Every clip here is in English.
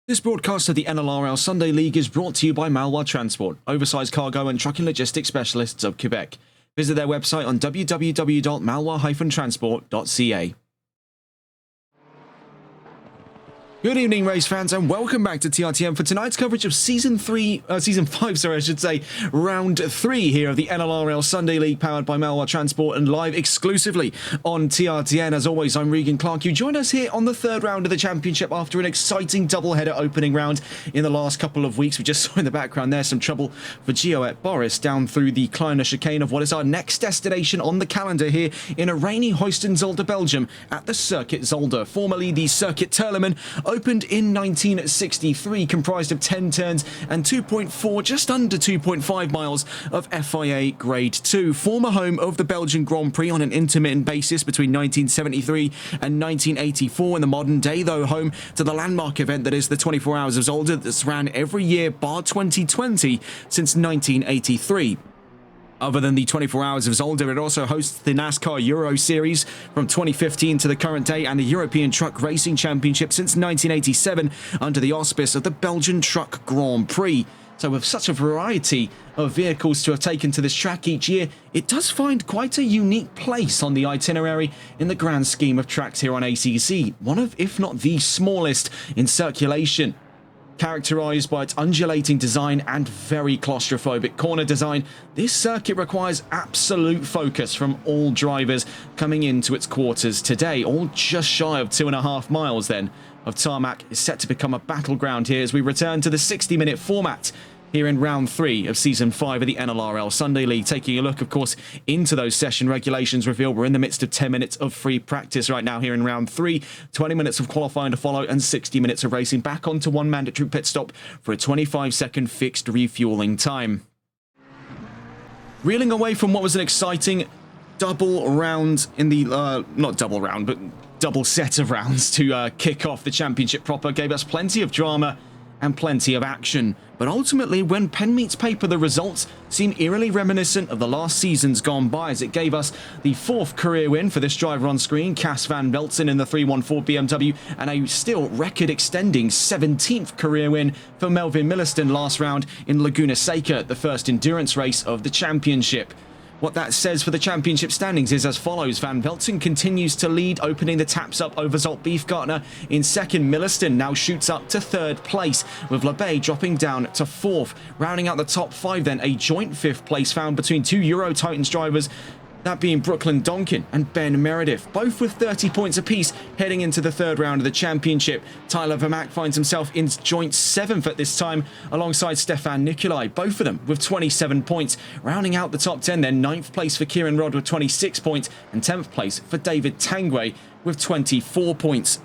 This broadcast of the NLRL Sunday League is brought to you by Malwa Transport, oversized cargo and trucking logistics specialists of Quebec. Visit their website on www.malwa-transport.ca. Good evening, race fans, and welcome back to TRTM for tonight's coverage of Season 5, Round 3 here of the NLRL Sunday League, powered by Malwa Transport and live exclusively on TRTN. As always, I'm Regan Clark. You join us here on the third round of the championship after an exciting doubleheader opening round in the last couple of weeks. We just saw in the background there some trouble for Gio Boris down through the Kleiner chicane of what is our next destination on the calendar here in a rainy Hoyston, Zolder, Belgium at the Circuit Zolder, formerly the Circuit Terleman. Opened in 1963, comprised of 10 turns and 2.4, just under 2.5 miles of FIA Grade 2. Former home of the Belgian Grand Prix on an intermittent basis between 1973 and 1984. In the modern day, though, home to the landmark event that is the 24 Hours of Zolder that's ran every year bar 2020 since 1983. Other than the 24 Hours of Zolder, it also hosts the NASCAR Euro Series from 2015 to the current day and the European Truck Racing Championship since 1987 under the auspice of the Belgian Truck Grand Prix. So with such a variety of vehicles to have taken to this track each year, it does find quite a unique place on the itinerary in the grand scheme of tracks here on ACC. One of, if not the smallest in circulation. Characterized by its undulating design and very claustrophobic corner design, this circuit requires absolute focus from all drivers coming into its quarters today. All just shy of 2.5 miles then of tarmac is set to become a battleground here as we return to the 60-minute format here in round 3 of season 5 of the NLRL Sunday League. Taking a look, of course, into those session regulations revealed. We're in the midst of 10 minutes of free practice right now here in round 3, 20 minutes of qualifying to follow and 60 minutes of racing. Back onto one mandatory pit stop for a 25-second fixed refueling time. Reeling away from what was an exciting double round in the, not double round, but double set of rounds to kick off the championship proper, gave us plenty of drama and plenty of action. But ultimately, when pen meets paper, the results seem eerily reminiscent of the last seasons gone by, as it gave us the 4th career win for this driver on screen, Cas van Velzen in the 314 BMW, and a still record-extending 17th career win for Melvin Milliston last round in Laguna Seca, the first endurance race of the championship. What that says for the championship standings is as follows. Van Velzen continues to lead, opening the taps up over Zolt Beefgartner in second. Milliston now shoots up to 3rd place, with LeBay dropping down to 4th. Rounding out the top 5 then, a joint 5th place found between 2 Euro Titans drivers, that being Brooklyn Donkin and Ben Meredith, both with 30 points apiece heading into the 3rd round of the championship. Tyler Vermack finds himself in joint 7th at this time, alongside Stefan Nikolai, both of them with 27 points. Rounding out the top 10 then, 9th place for Kieran Rod with 26 points, and 10th place for David Tangway with 24 points.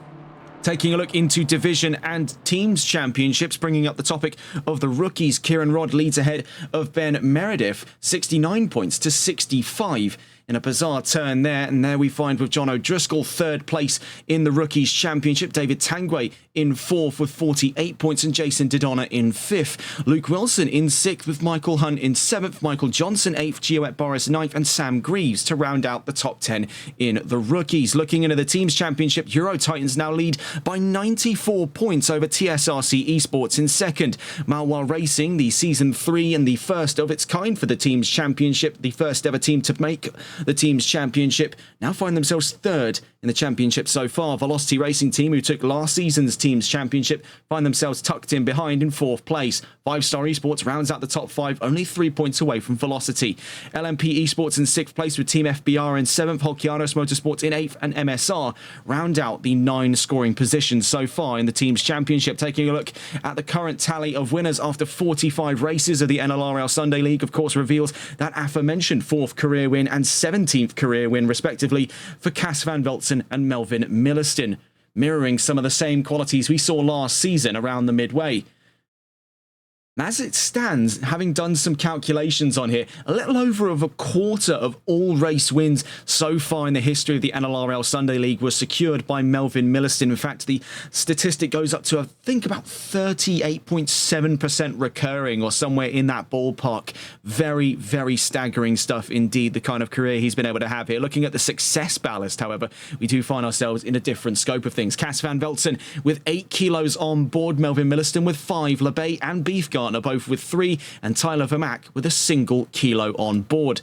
Taking a look into division and teams championships, bringing up the topic of the rookies, Kieran Rod leads ahead of Ben Meredith, 69 points to 65. In a bizarre turn there, and there we find with John O'Driscoll 3rd place in the Rookies Championship, David Tangway in 4th with 48 points, and Jason Didona in 5th. Luke Wilson in 6th with Michael Hunt in 7th, Michael Johnson 8th, Gioette Boris 9th, and Sam Greaves to round out the top 10 in the Rookies. Looking into the Teams Championship, Euro Titans now lead by 94 points over TSRC Esports in 2nd. Malwa Racing, the Season 3 and the first of its kind for the Teams Championship, the first ever team to make the Teams Championship, now find themselves 3rd in the championship so far. Velocity Racing Team, who took last season's Teams Championship, find themselves tucked in behind in 4th place. 5-Star Esports rounds out the top 5, only 3 points away from Velocity. LMP Esports in 6th place with Team FBR in 7th, Holkianos Motorsports in 8th, and MSR round out the 9 scoring positions so far in the Teams Championship. Taking a look at the current tally of winners after 45 races of the NLRL Sunday League, of course, reveals that aforementioned 4th career win and 17th career win, respectively, for Cas van Velzen and Melvin Milliston, mirroring some of the same qualities we saw last season around the midway. As it stands, having done some calculations on here, a little over of a quarter of all race wins so far in the history of the NLRL Sunday League was secured by Melvin Milliston. In fact, the statistic goes up to, I think, about 38.7% recurring or somewhere in that ballpark. Very, very staggering stuff indeed, the kind of career he's been able to have here. Looking at the success ballast, however, we do find ourselves in a different scope of things. Cass van Veltzen with 8 kilos on board, Melvin Milliston with 5, LeBay and Beefgartner both with 3, and Tyler Vermack with a single kilo on board.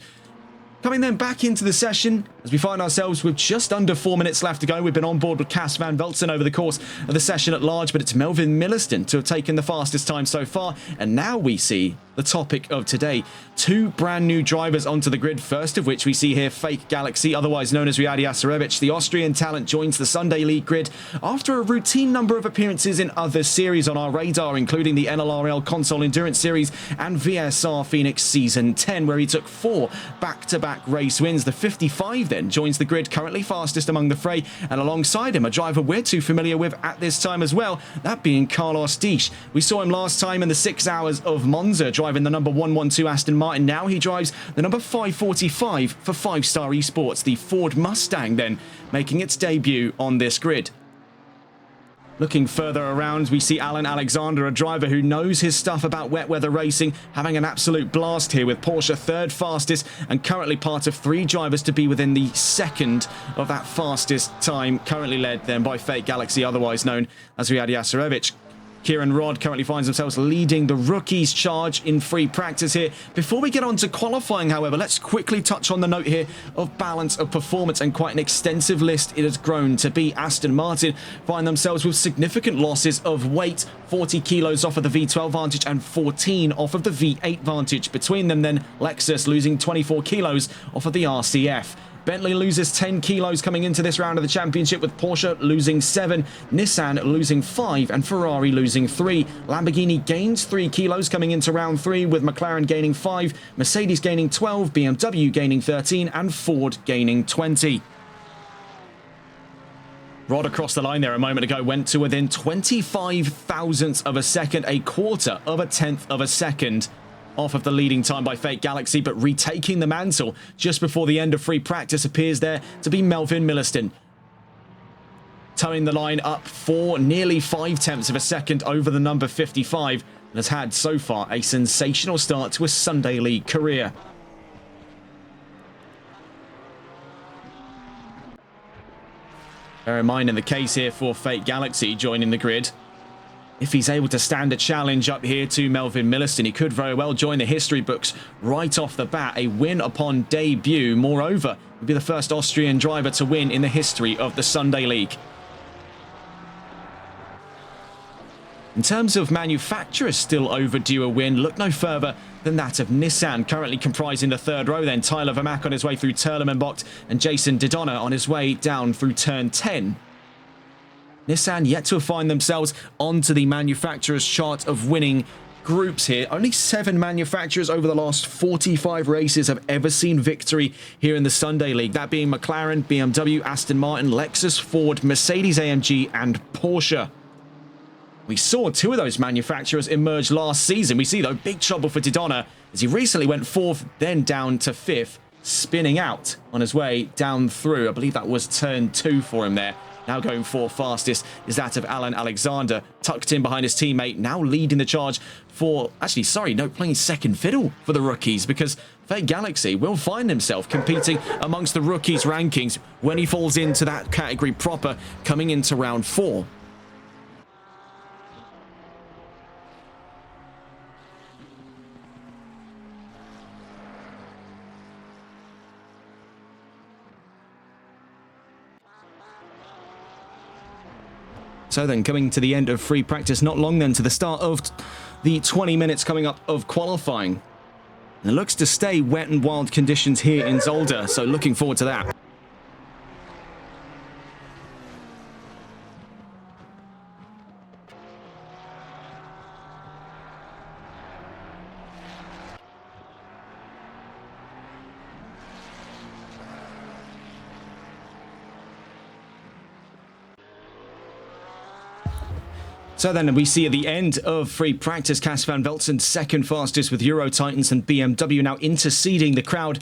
Coming then back into the session, as we find ourselves with just under 4 minutes left to go. We've been on board with Cass van Veltzen over the course of the session at large, but it's Melvin Milliston to have taken the fastest time so far. And now we see the topic of today. 2 brand new drivers onto the grid, first of which we see here Fake Galaxy, otherwise known as Riyad Yasarevic. The Austrian talent joins the Sunday League grid after a routine number of appearances in other series on our radar, including the NLRL Console Endurance Series and VSR Phoenix Season 10, where he took 4 back-to-back race wins. The 55 then joins the grid, currently fastest among the fray, and alongside him a driver we're too familiar with at this time as well, that being Carlos Diesch. We saw him last time in the 6 hours of Monza driving the number 112 Aston Martin. Now he drives the number 545 for 5 Star Esports, the Ford Mustang, then making its debut on this grid. Looking further around, we see Alan Alexander, a driver who knows his stuff about wet weather racing, having an absolute blast here with Porsche 3rd fastest and currently part of 3 drivers to be within the 2nd of that fastest time, currently led then by Fake Galaxy, otherwise known as Riyad Yasarevic. Kieran Rodd currently finds themselves leading the rookies charge in free practice here. Before we get on to qualifying, however, let's quickly touch on the note here of balance of performance, and quite an extensive list it has grown to be. Aston Martin find themselves with significant losses of weight, 40 kilos off of the V12 Vantage and 14 off of the V8 Vantage. Between them then, Lexus losing 24 kilos off of the RCF. Bentley loses 10 kilos coming into this round of the championship, with Porsche losing 7, Nissan losing 5, and Ferrari losing 3. Lamborghini gains 3 kilos coming into round 3, with McLaren gaining 5, Mercedes gaining 12, BMW gaining 13, and Ford gaining 20. Rod across the line there a moment ago went to within 25 thousandths of a second, a quarter of a tenth of a second off of the leading time by Fake Galaxy, but retaking the mantle just before the end of free practice appears there to be Melvin Milliston, towing the line up for nearly 5 tenths of a second over the number 55, and has had so far a sensational start to a Sunday League career. Bear in mind, in the case here for Fake Galaxy joining the grid, if he's able to stand a challenge up here to Melvin Milliston, he could very well join the history books right off the bat. A win upon debut, moreover, would be the first Austrian driver to win in the history of the Sunday League. In terms of manufacturers still overdue a win, look no further than that of Nissan, currently comprising the 3rd row. Then Tyler Vermack on his way through Terlemenbocht and Jason Didonna on his way down through turn 10. Nissan yet to find themselves onto the manufacturers chart of winning groups here. Only 7 manufacturers over the last 45 races have ever seen victory here in the Sunday League, that being McLaren, BMW, Aston Martin, Lexus, Ford, Mercedes-AMG and Porsche. We saw 2 of those manufacturers emerge last season. We see, though, big trouble for Didonna as he recently went 4th, then down to 5th, spinning out on his way down through. I believe that was turn 2 for him there. Now going 4th fastest is that of Alan Alexander, tucked in behind his teammate, now leading the charge for... Actually, sorry, no, playing second fiddle for the rookies, because Fake Galaxy will find himself competing amongst the rookies' rankings when he falls into that category proper, coming into round 4. So then, coming to the end of free practice, not long then to the start of the 20 minutes coming up of qualifying. And it looks to stay wet and wild conditions here in Zolder, so looking forward to that. So then we see at the end of free practice, Cas van Velzen second fastest with Euro Titans and BMW now interceding the crowd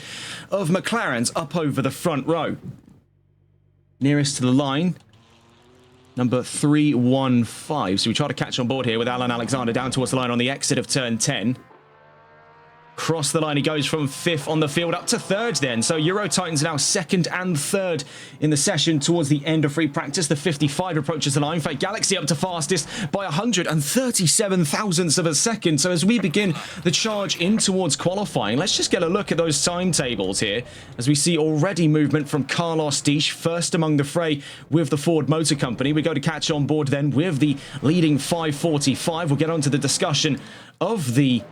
of McLarens up over the front row. Nearest to the line, number 315. So we try to catch on board here with Alan Alexander down towards the line on the exit of turn 10. Cross the line, he goes from 5th on the field up to 3rd then. So Euro Titans now 2nd and 3rd in the session towards the end of free practice. The 55 approaches the line. Fake Galaxy up to fastest by 137 thousandths of a second. So as we begin the charge in towards qualifying, let's just get a look at those timetables here. As we see already movement from Carlos Diesch, first among the fray with the Ford Motor Company. We go to catch on board then with the leading 545. We'll get on to the discussion of the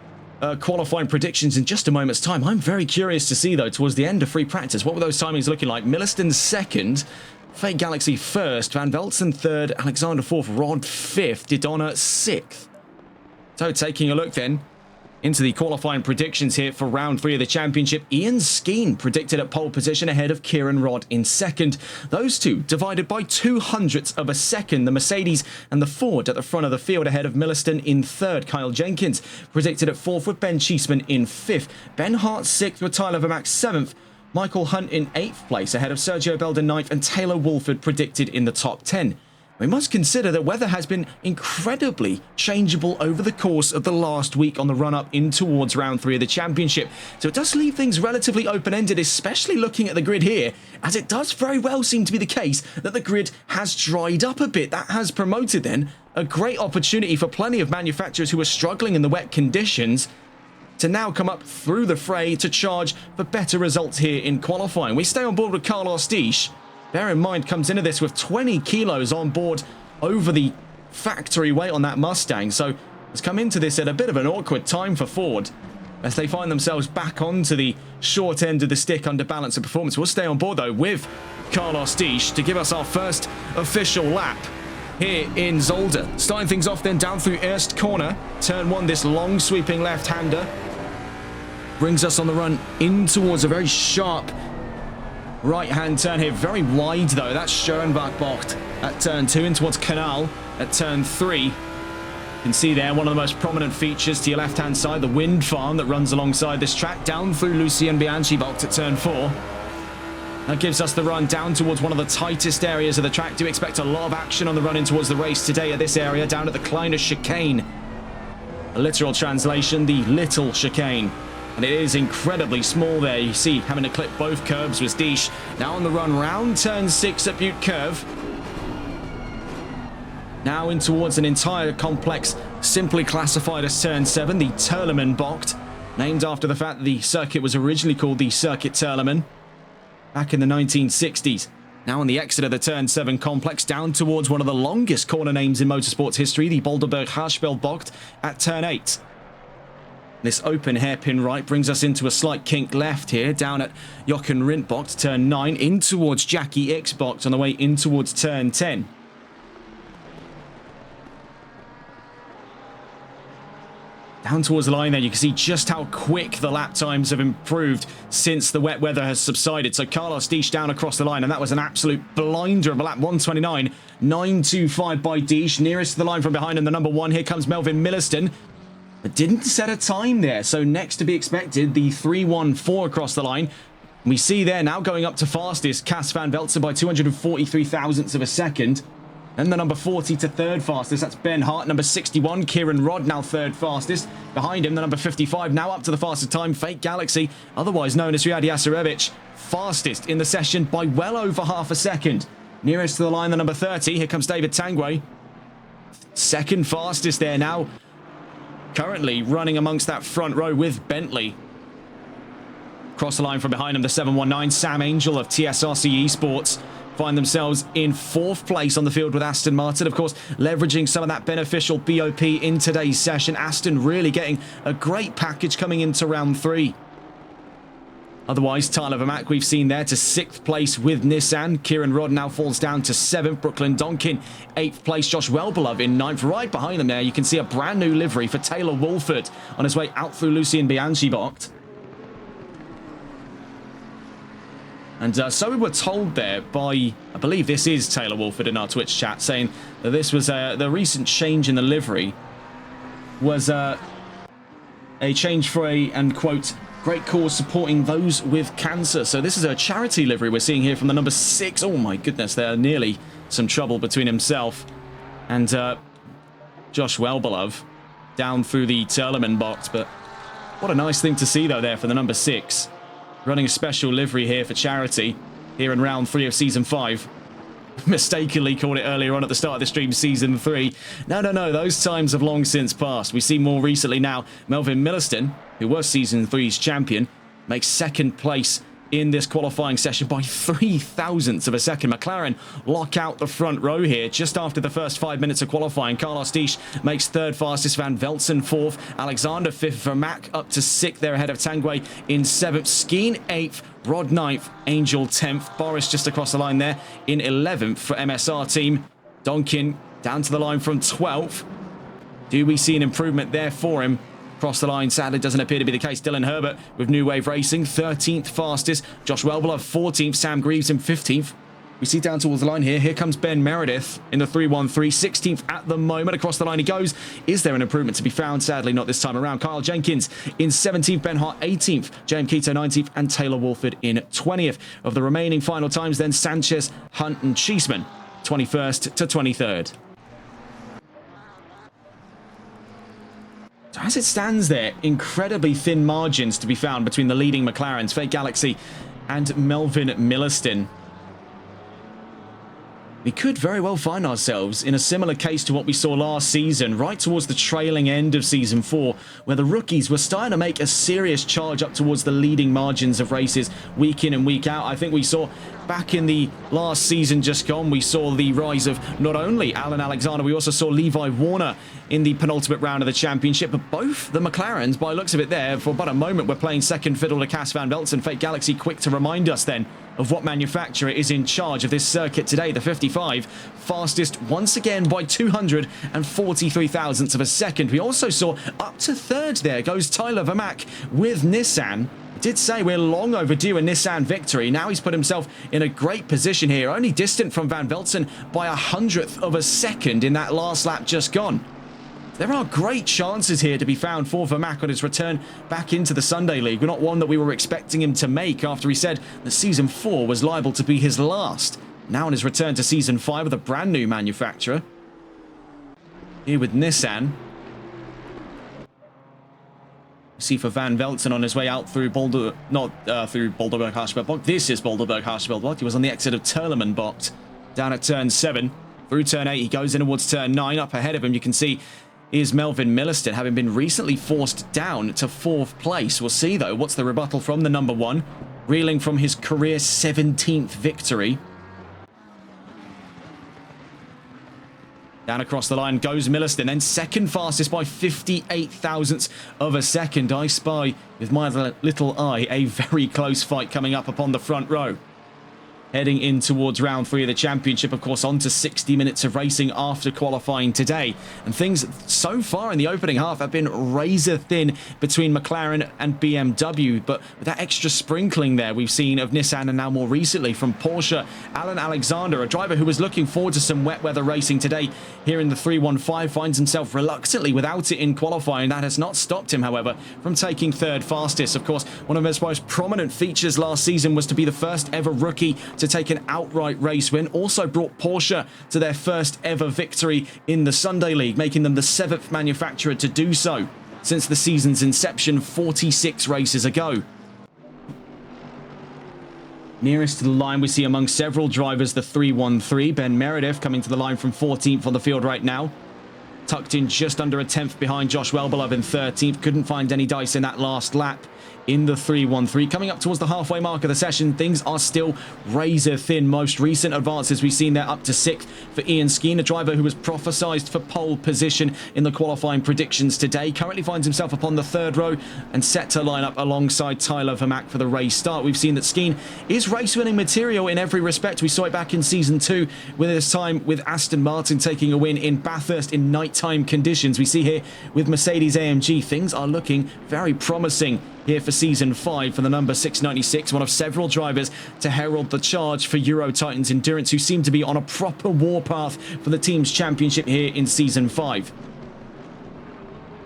qualifying predictions in just a moment's time. I'm very curious to see, though, towards the end of free practice, what were those timings looking like? Milliston 2nd, Fake Galaxy 1st, Van Velzen 3rd, Alexander 4th, Rod 5th, Didona 6th. So taking a look then into the qualifying predictions here for round 3 of the championship. Ian Skeen predicted at pole position ahead of Kieran Rod in 2nd. Those two divided by 200ths of a second. The Mercedes and the Ford at the front of the field ahead of Milliston in 3rd. Kyle Jenkins predicted at 4th with Ben Cheeseman in 5th. Ben Hart 6th with Tyler Vermack 7th. Michael Hunt in 8th place ahead of Sergio Belden 9th, and Taylor Wolford predicted in the top 10. We must consider that weather has been incredibly changeable over the course of the last week on the run-up in towards round 3 of the championship. So it does leave things relatively open-ended, especially looking at the grid here, as it does very well seem to be the case that the grid has dried up a bit. That has promoted then a great opportunity for plenty of manufacturers who are struggling in the wet conditions to now come up through the fray to charge for better results here in qualifying. We stay on board with Carlos Diesch. Bear in mind, comes into this with 20 kilos on board over the factory weight on that Mustang. So has come into this at a bit of an awkward time for Ford as they find themselves back onto the short end of the stick under balance of performance. We'll stay on board, though, with Carlos Diesch to give us our first official lap here in Zolder. Starting things off then down through Erst Corner. Turn 1, this long sweeping left-hander brings us on the run in towards a very sharp right-hand turn here. Very wide, though. That's Schoenbach-Bocht at turn 2 in towards Canal at turn 3. You can see there one of the most prominent features to your left-hand side, the wind farm that runs alongside this track, down through Lucien Bianchi-Bocht at turn 4. That gives us the run down towards one of the tightest areas of the track. Do expect a lot of action on the run in towards the race today at this area, down at the Kleiner Chicane. A literal translation, the Little Chicane. And it is incredibly small there. You see, having to clip both curbs was Diesch. Now on the run round turn 6 at Butte Curve. Now in towards an entire complex, simply classified as turn 7, the Terleman Bocht, named after the fact that the circuit was originally called the Circuit Terleman back in the 1960s. Now on the exit of the turn 7 complex, down towards one of the longest corner names in motorsports history, the Boulderberg-Harschfeld Bocht at turn 8. This open hairpin right brings us into a slight kink left here, down at Jochen Rindt Bocht, turn 9, in towards Jackie X Bocht on the way in towards turn 10. Down towards the line there, you can see just how quick the lap times have improved since the wet weather has subsided. So Carlos Diesch down across the line, and that was an absolute blinder of a lap. 129.925 by Diesch. Nearest to the line from behind him, the number 1. Here comes Melvin Milliston, but didn't set a time there. So next to be expected, the 314 across the line. We see there now going up to fastest, Cas van Velzen by 243 thousandths of a second. And the number 40 to 3rd fastest, that's Ben Hart. Number 61, Kieran Rod, now 3rd fastest. Behind him, the number 55, now up to the fastest time, Fake Galaxy, otherwise known as Riyad Yasarevich, fastest in the session by well over half a second. Nearest to the line, the number 30, here comes David Tangway. 2nd fastest there now. Currently running amongst that front row with Bentley. Across the line from behind him, the 719, Sam Angel of TSRC Esports, find themselves in 4th place on the field with Aston Martin. Of course, leveraging some of that beneficial BOP in today's session. Aston really getting a great package coming into round 3. Otherwise, Tyler Vermack we've seen there to 6th place with Nissan. Kieran Rod now falls down to 7th. Brooklyn Donkin, 8th place. Josh Wellbeloved in 9th. Right behind them there, you can see a brand new livery for Taylor Wolford on his way out through Lucien Bianchi-Bocht. And so we were told there by, I believe this is Taylor Wolford in our Twitch chat, saying that this was the recent change in the livery was a change for a, and quote, great cause supporting those with cancer. So this is a charity livery we're seeing here from the number 6. Oh my goodness, there nearly some trouble between himself and Josh Wellbeloved down through the Turleman box. But what a nice thing to see though there for the number 6. Running a special livery here for charity here in round 3 of season 5. Mistakenly called it earlier on at the start of the stream, season 3. No, those times have long since passed. We see more recently now Melvin Milliston, who was season 3's champion, makes second place in this qualifying session by 3 thousandths of a second. McLaren lock out the front row here just after the first 5 minutes of qualifying. Carlos Diesch makes third fastest, Van Velzen fourth, Alexander fifth, Vermaak up to 6th there ahead of Tanguay in 7th, Skeen 8th, Rod 9th, Angel 10th, Boris just across the line there in 11th for MSR team. Donkin down to the line from 12th. Do we see an improvement there for him? Across the line, sadly, doesn't appear to be the case. Dylan Herbert with New Wave Racing, 13th fastest. Josh Wellbeloved, 14th. Sam Greaves in 15th. We see down towards the line here. Here comes Ben Meredith in the 313, 16th at the moment. Across the line he goes. Is there an improvement to be found? Sadly, not this time around. Kyle Jenkins in 17th, Ben Hart 18th, JM Keto 19th, and Taylor Wolford in 20th. Of the remaining final times, then Sanchez, Hunt, and Cheeseman, 21st to 23rd. As it stands there, incredibly thin margins to be found between the leading McLarens, Fake Galaxy and Melvin Milliston. We could very well find ourselves in a similar case to what we saw last season, right towards the trailing end of Season 4, where the rookies were starting to make a serious charge up towards the leading margins of races week in and week out. I think we saw back in the last season just gone, we saw the rise of not only Alan Alexander, we also saw Levi Warner in the penultimate round of the championship, but both the McLarens, by looks of it there, for about a moment, were playing second fiddle to Cass Van Velzen. Fake Galaxy quick to remind us then of what manufacturer is in charge of this circuit today. The 55, fastest once again by 243 thousandths of a second. We also saw up to third there goes Tyler Vermaak with Nissan. I did say we're long overdue a Nissan victory. Now he's put himself in a great position here, only distant from Van Velzen by 100th of a second in that last lap just gone. There are great chances here to be found for Vermaak on his return back into the Sunday League. Not one that we were expecting him to make after he said that Season 4 was liable to be his last. Now on his return to Season 5 with a brand new manufacturer. Here with Nissan. See for Van Velzen on his way out through through Boulderberg-Harshberg. This is Boulderberg-Harshberg. He was on the exit of Turleman Bocht down at turn 7. Through turn 8, he goes in towards turn 9. Up ahead of him, you can see is Melvin Milliston, having been recently forced down to 4th place. We'll see, though, what's the rebuttal from the number 1, reeling from his career 17th victory. Down across the line goes Milliston, then second fastest by 58 thousandths of a second. I spy, with my little eye, a very close fight coming up upon the front row. Heading in towards round 3 of the championship, of course, on to 60 minutes of racing after qualifying today. And things so far in the opening half have been razor thin between McLaren and BMW. But with that extra sprinkling there we've seen of Nissan and now more recently from Porsche, Alan Alexander, a driver who was looking forward to some wet weather racing today here in the 315, finds himself reluctantly without it in qualifying. That has not stopped him, however, from taking third fastest. Of course, one of his most prominent features last season was to be the first ever rookie to take an outright race win. Also brought Porsche to their first ever victory in the Sunday League, making them the 7th manufacturer to do so since the season's inception 46 races ago. Nearest to the line we see among several drivers the 313, Ben Meredith coming to the line from 14th on the field right now. Tucked in just under a 10th behind Josh Wellbeloved in 13th. Couldn't find any dice in that last lap in the 313. Coming up towards the halfway mark of the session, things are still razor thin. Most recent advances we've seen there up to 6th for Ian Skeen, a driver who was prophesized for pole position in the qualifying predictions today. Currently finds himself upon the 3rd row and set to line up alongside Tyler Vermaak for the race start. We've seen that Skeen is race-winning material in every respect. We saw it back in Season 2 with this time with Aston Martin taking a win in Bathurst in nighttime conditions. We see here with Mercedes AMG, things are looking very promising here for Season 5 for the number 696, one of several drivers to herald the charge for Euro Titans Endurance, who seem to be on a proper warpath for the team's championship here in Season 5.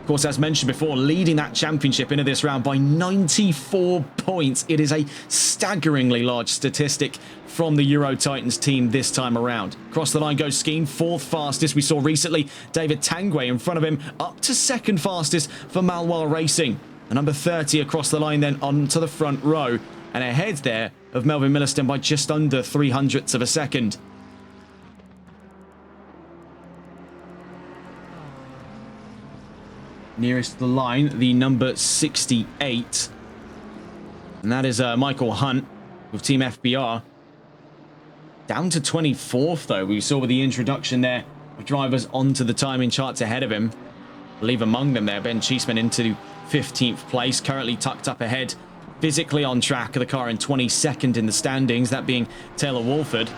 Of course, as mentioned before, leading that championship into this round by 94 points. It is a staggeringly large statistic from the Euro Titans team this time around. Across the line goes Skeen, fourth fastest. We saw recently David Tangwe in front of him, up to second fastest for Malwar Racing. The number 30 across the line then onto the front row, and ahead there of Melvin Milliston by just under 0.03 of a second. Nearest the line, the number 68. And that is Michael Hunt with Team FBR. Down to 24th, though. We saw with the introduction there of drivers onto the timing charts ahead of him. I believe among them there, Ben Cheeseman into 15th place, currently tucked up ahead. Physically on track of the car in 22nd in the standings, that being Taylor Walford.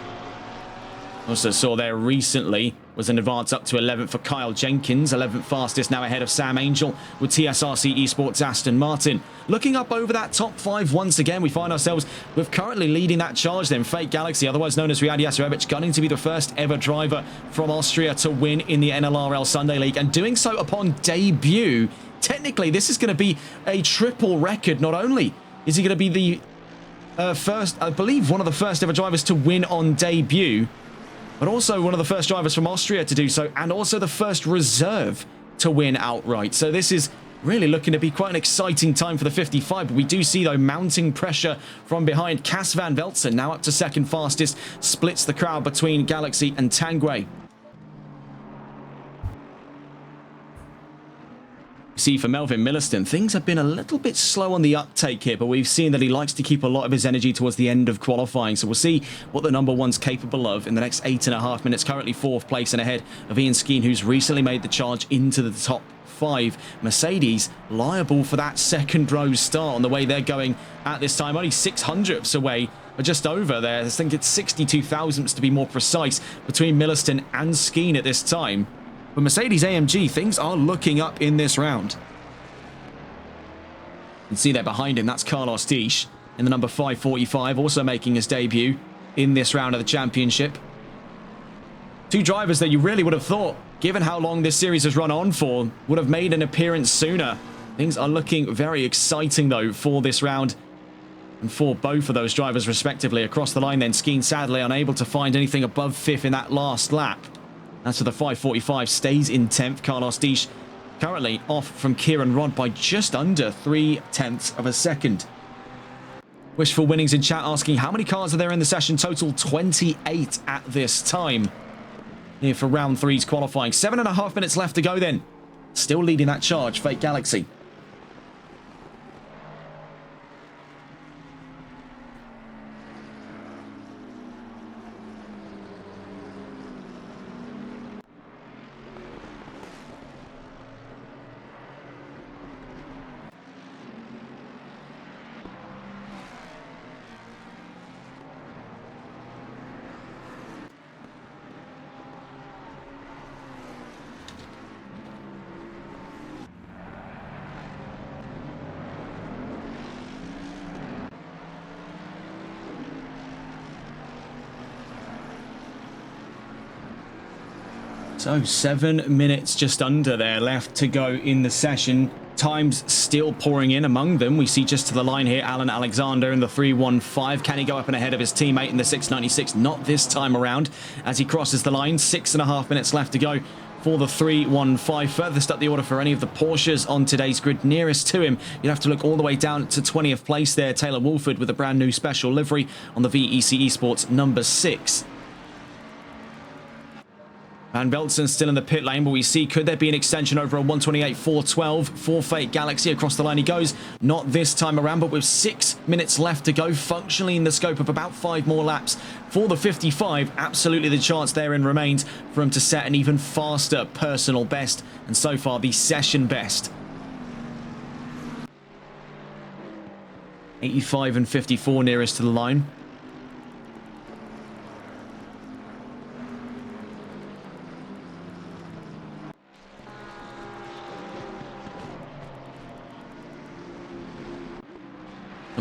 Also saw there recently was an advance up to 11th for Kyle Jenkins, 11th fastest, now ahead of Sam Angel with TSRC Esports Aston Martin. Looking up over that top 5 once again, we find ourselves with currently leading that charge then, Fake Galaxy, otherwise known as Riyad Yaserevic, gunning to be the first ever driver from Austria to win in the NLRL Sunday League, and doing so upon debut. Technically, this is going to be a triple record. Not only is he going to be the first, I believe, one of the first ever drivers to win on debut, but also one of the first drivers from Austria to do so, and also the first reserve to win outright. So this is really looking to be quite an exciting time for the 55, but we do see, though, mounting pressure from behind. Cas van Veltzen, now up to second fastest, splits the crowd between Galaxy and Tangwe. See, for Melvin Milliston, things have been a little bit slow on the uptake here, but we've seen that he likes to keep a lot of his energy towards the end of qualifying. So we'll see what the number one's capable of in the next 8.5 minutes. Currently 4th place and ahead of Ian Skeen, who's recently made the charge into the top 5. Mercedes liable for that second row start on the way they're going at this time. Only 600ths away, but just over there. I think it's 62 thousandths to be more precise between Milliston and Skeen at this time. For Mercedes AMG, things are looking up in this round. You can see there behind him, that's Carlos Disch in the number 545, also making his debut in this round of the championship. Two drivers that you really would have thought, given how long this series has run on for, would have made an appearance sooner. Things are looking very exciting, though, for this round and for both of those drivers, respectively. Across the line, then, Skeen sadly unable to find anything above 5th in that last lap. As for the 545, stays in 10th. Carlos Disch currently off from Kieran Rod by just under 0.3 of a second. Wishful Winnings in chat asking how many cars are there in the session. Total 28 at this time. Here for round 3's qualifying. 7.5 minutes left to go then. Still leading that charge, Fake Galaxy. So 7 minutes just under there left to go in the session. Times still pouring in among them. We see just to the line here, Alan Alexander in the 315. Can he go up and ahead of his teammate in the 696? Not this time around as he crosses the line. 6.5 minutes left to go for the 315. Furthest up the order for any of the Porsches on today's grid. Nearest to him, you'd have to look all the way down to 20th place there. Taylor Wolford with a brand new special livery on the VEC Esports number 6. Van Veltzen still in the pit lane, but we see, could there be an extension over a 128.412 for Fake Galaxy? Across the line he goes. Not this time around, but with 6 minutes left to go, functionally in the scope of about 5 more laps for the 55. Absolutely the chance therein remains for him to set an even faster personal best, and so far the session best. 85 and 54 nearest to the line.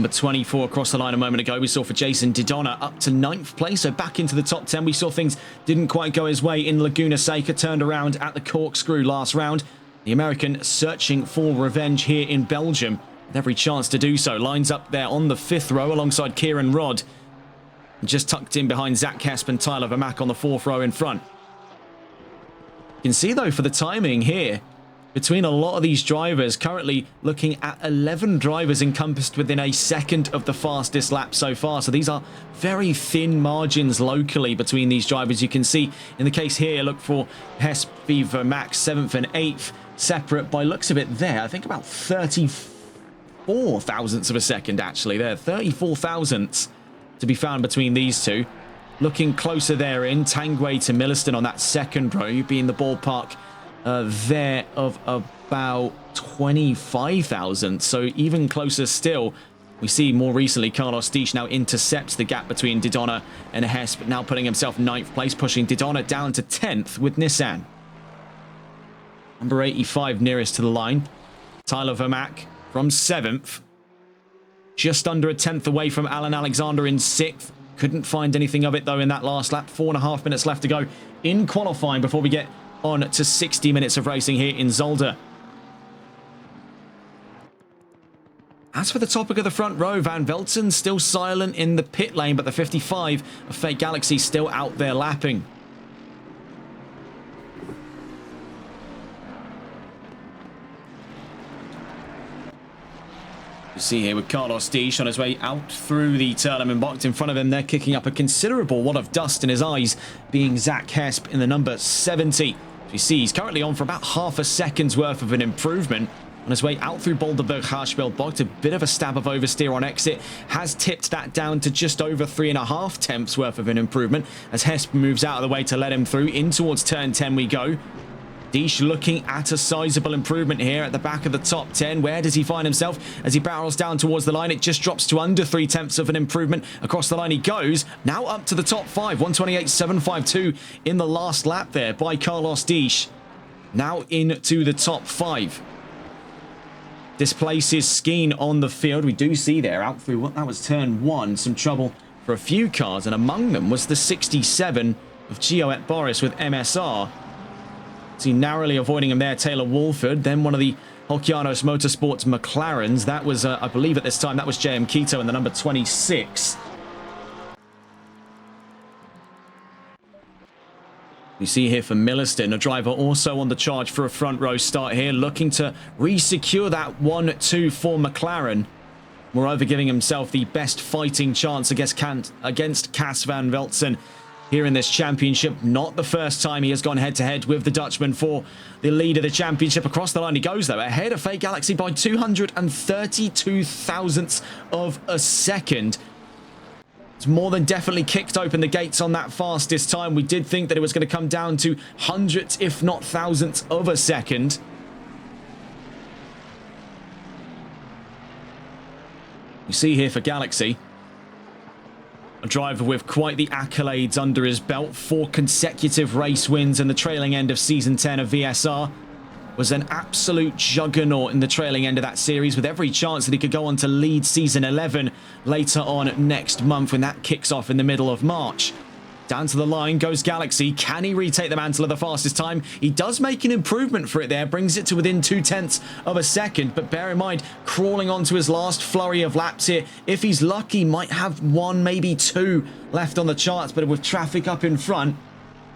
Number 24 across the line a moment ago. We saw for Jason Didonna up to 9th place, so back into the top 10. We saw things didn't quite go his way in Laguna Seca, turned around at the corkscrew last round. The American searching for revenge here in Belgium, with every chance to do so. Lines up there on the 5th row alongside Kieran Rodd. Just tucked in behind Zach Kesp and Tyler Vermaak on the 4th row in front. You can see, though, for the timing here, between a lot of these drivers, currently looking at 11 drivers encompassed within a second of the fastest lap so far. So these are very thin margins locally between these drivers. You can see in the case here, look for Hesp v Vermaak, 7th and 8th, separate by looks of it there. I think about 34 thousandths of a second, actually. There, 34 thousandths to be found between these two. Looking closer there in, Tangway to Milliston on that 2nd row. You'd be in the ballpark there of about 25,000. So even closer still, we see more recently Carlos Disch now intercepts the gap between Didonna and Hesp, now putting himself 9th place, pushing Didonna down to 10th with Nissan. Number 85 nearest to the line, Tyler Vermaak from 7th. Just under a 10th away from Alan Alexander in 6th. Couldn't find anything of it, though, in that last lap. 4.5 minutes left to go in qualifying before we get on to 60 minutes of racing here in Zolder. As for the topic of the front row, Van Velzen still silent in the pit lane, but the 55 of Fake Galaxy still out there lapping. You see here with Carlos Disch on his way out through the Turleman box. In front of him, they're kicking up a considerable wad of dust in his eyes, being Zach Hesp in the number 70. You see, he's currently on for about half a second's worth of an improvement. On his way out through Boulderberg Harshveld box, a bit of a stab of oversteer on exit, has tipped that down to just over 3.5 tenths worth of an improvement as Hesp moves out of the way to let him through. In towards turn 10 we go. Disch looking at a sizable improvement here at the back of the top 10. Where does he find himself as he barrels down towards the line? It just drops to under 3 tenths of an improvement. Across the line he goes. Now up to the top 5. 128.752 in the last lap there by Carlos Disch. Now into the top 5. Displaces Skeen on the field. We do see there out through what that was turn 1. Some trouble for a few cars, and among them was the 67 of Gioet Boris with MSR. See, narrowly avoiding him there, Taylor Walford. Then one of the Holkianos Motorsports McLarens. That was, I believe at this time, that was JM Quito in the number 26. You see here for Milliston, a driver also on the charge for a front row start here, looking to re-secure that 1-2 for McLaren. Moreover, giving himself the best fighting chance against Cas van Velzen here in this championship. Not the first time he has gone head-to-head with the Dutchman for the lead of the championship. Across the line he goes, though, ahead of Fake Galaxy by 232 thousandths of a second. It's more than definitely kicked open the gates on that fastest time. We did think that it was going to come down to hundredths, if not thousandths of a second. You see here for Galaxy, a driver with quite the accolades under his belt. 4 consecutive race wins in the trailing end of Season 10 of VSR. Was an absolute juggernaut in the trailing end of that series, with every chance that he could go on to lead Season 11 later on next month when that kicks off in the middle of March. Down to the line goes Galaxy. Can he retake the mantle of the fastest time? He does make an improvement for it there, brings it to within 2 tenths of a second, but bear in mind, crawling onto his last flurry of laps here. If he's lucky, might have 1, maybe 2 left on the charts, but with traffic up in front,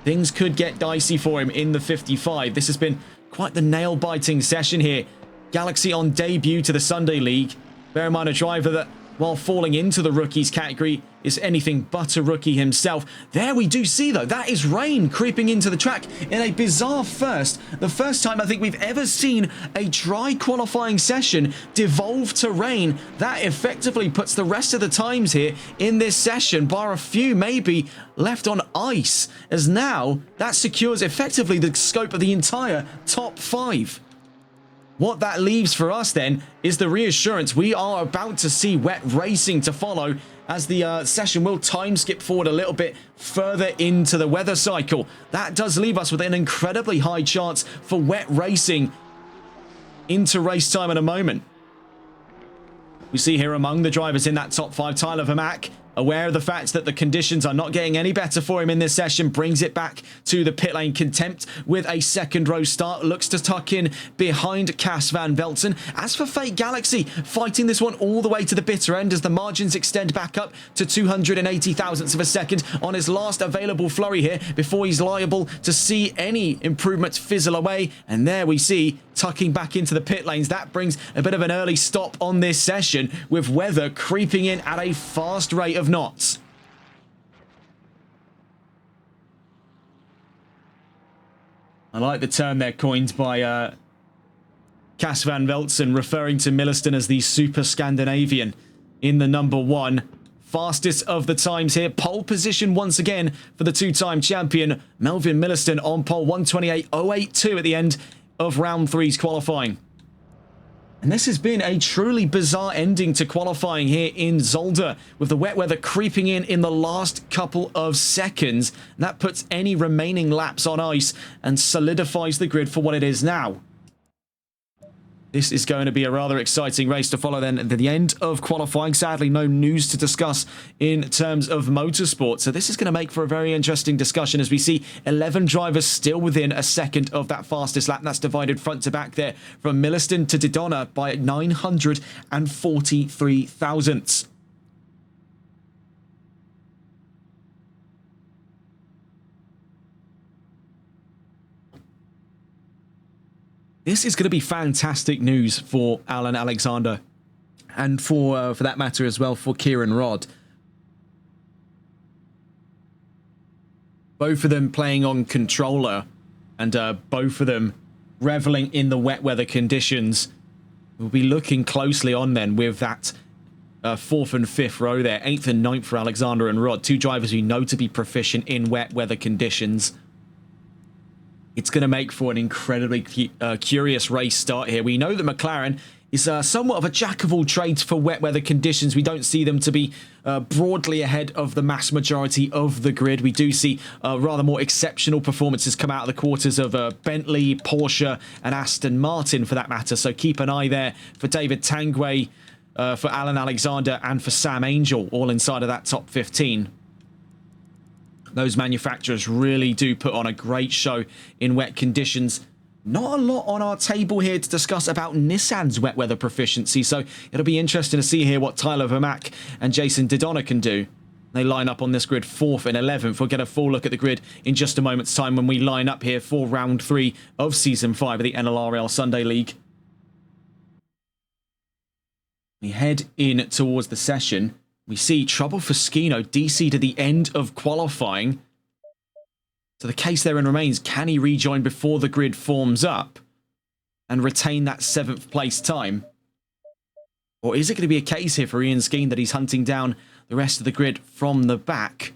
things could get dicey for him in the 55. This has been quite the nail-biting session here. Galaxy on debut to the Sunday League. Bear in mind, a driver that, while falling into the rookies category, is anything but a rookie himself. There we do see, though, that is rain creeping into the track in a bizarre first. The first time I think we've ever seen a dry qualifying session devolve to rain. That effectively puts the rest of the times here in this session, bar a few maybe, left on ice, as now that secures effectively the scope of the entire top 5. What that leaves for us then is the reassurance we are about to see wet racing to follow, as the session will time skip forward a little bit further into the weather cycle. That does leave us with an incredibly high chance for wet racing into race time in a moment. We see here among the drivers in that top 5, Tyler Vermack, aware of the fact that the conditions are not getting any better for him in this session, brings it back to the pit lane contempt with a second row start, looks to tuck in behind Cas van Velzen. As for Fate Galaxy, fighting this one all the way to the bitter end as the margins extend back up to 280 thousandths of a second on his last available flurry here before he's liable to see any improvements fizzle away. And there we see tucking back into the pit lanes. That brings a bit of an early stop on this session with weather creeping in at a fast rate of knots. I like the term there coined by Cas van Velzen, referring to Milliston as the Super Scandinavian in the number 1. Fastest of the times here. Pole position once again for the two-time champion, Melvin Milliston, on pole 128.082 at the end of round 3's qualifying. And this has been a truly bizarre ending to qualifying here in Zolder, with the wet weather creeping in the last couple of seconds. And that puts any remaining laps on ice and solidifies the grid for what it is now. This is going to be a rather exciting race to follow then at the end of qualifying. Sadly, no news to discuss in terms of motorsport. So this is going to make for a very interesting discussion as we see 11 drivers still within a second of that fastest lap. And that's divided front to back there from Milliston to Didona by 943 thousandths. This is going to be fantastic news for Alan Alexander, and for that matter as well for Kieran Rodd. Both of them playing on controller, and both of them reveling in the wet weather conditions. We'll be looking closely on then with that 4th and 5th row there, 8th and 9th for Alexander and Rodd, two drivers we know to be proficient in wet weather conditions. It's going to make for an incredibly curious race start here. We know that McLaren is somewhat of a jack of all trades for wet weather conditions. We don't see them to be broadly ahead of the mass majority of the grid. We do see rather more exceptional performances come out of the quarters of Bentley, Porsche and Aston Martin for that matter. So keep an eye there for David Tanguay, for Alan Alexander and for Sam Angel, all inside of that top 15. Those manufacturers really do put on a great show in wet conditions. Not a lot on our table here to discuss about Nissan's wet weather proficiency, so it'll be interesting to see here what Tyler Vermack and Jason Didona can do. They line up on this grid 4th and 11th. We'll get a full look at the grid in just a moment's time when we line up here for round 3 of Season 5 of the NLRL Sunday League. We head in towards the session. We see trouble for Skino, DC to the end of qualifying. So the case therein remains, can he rejoin before the grid forms up and retain that 7th place time? Or is it going to be a case here for Ian Skeen that he's hunting down the rest of the grid from the back?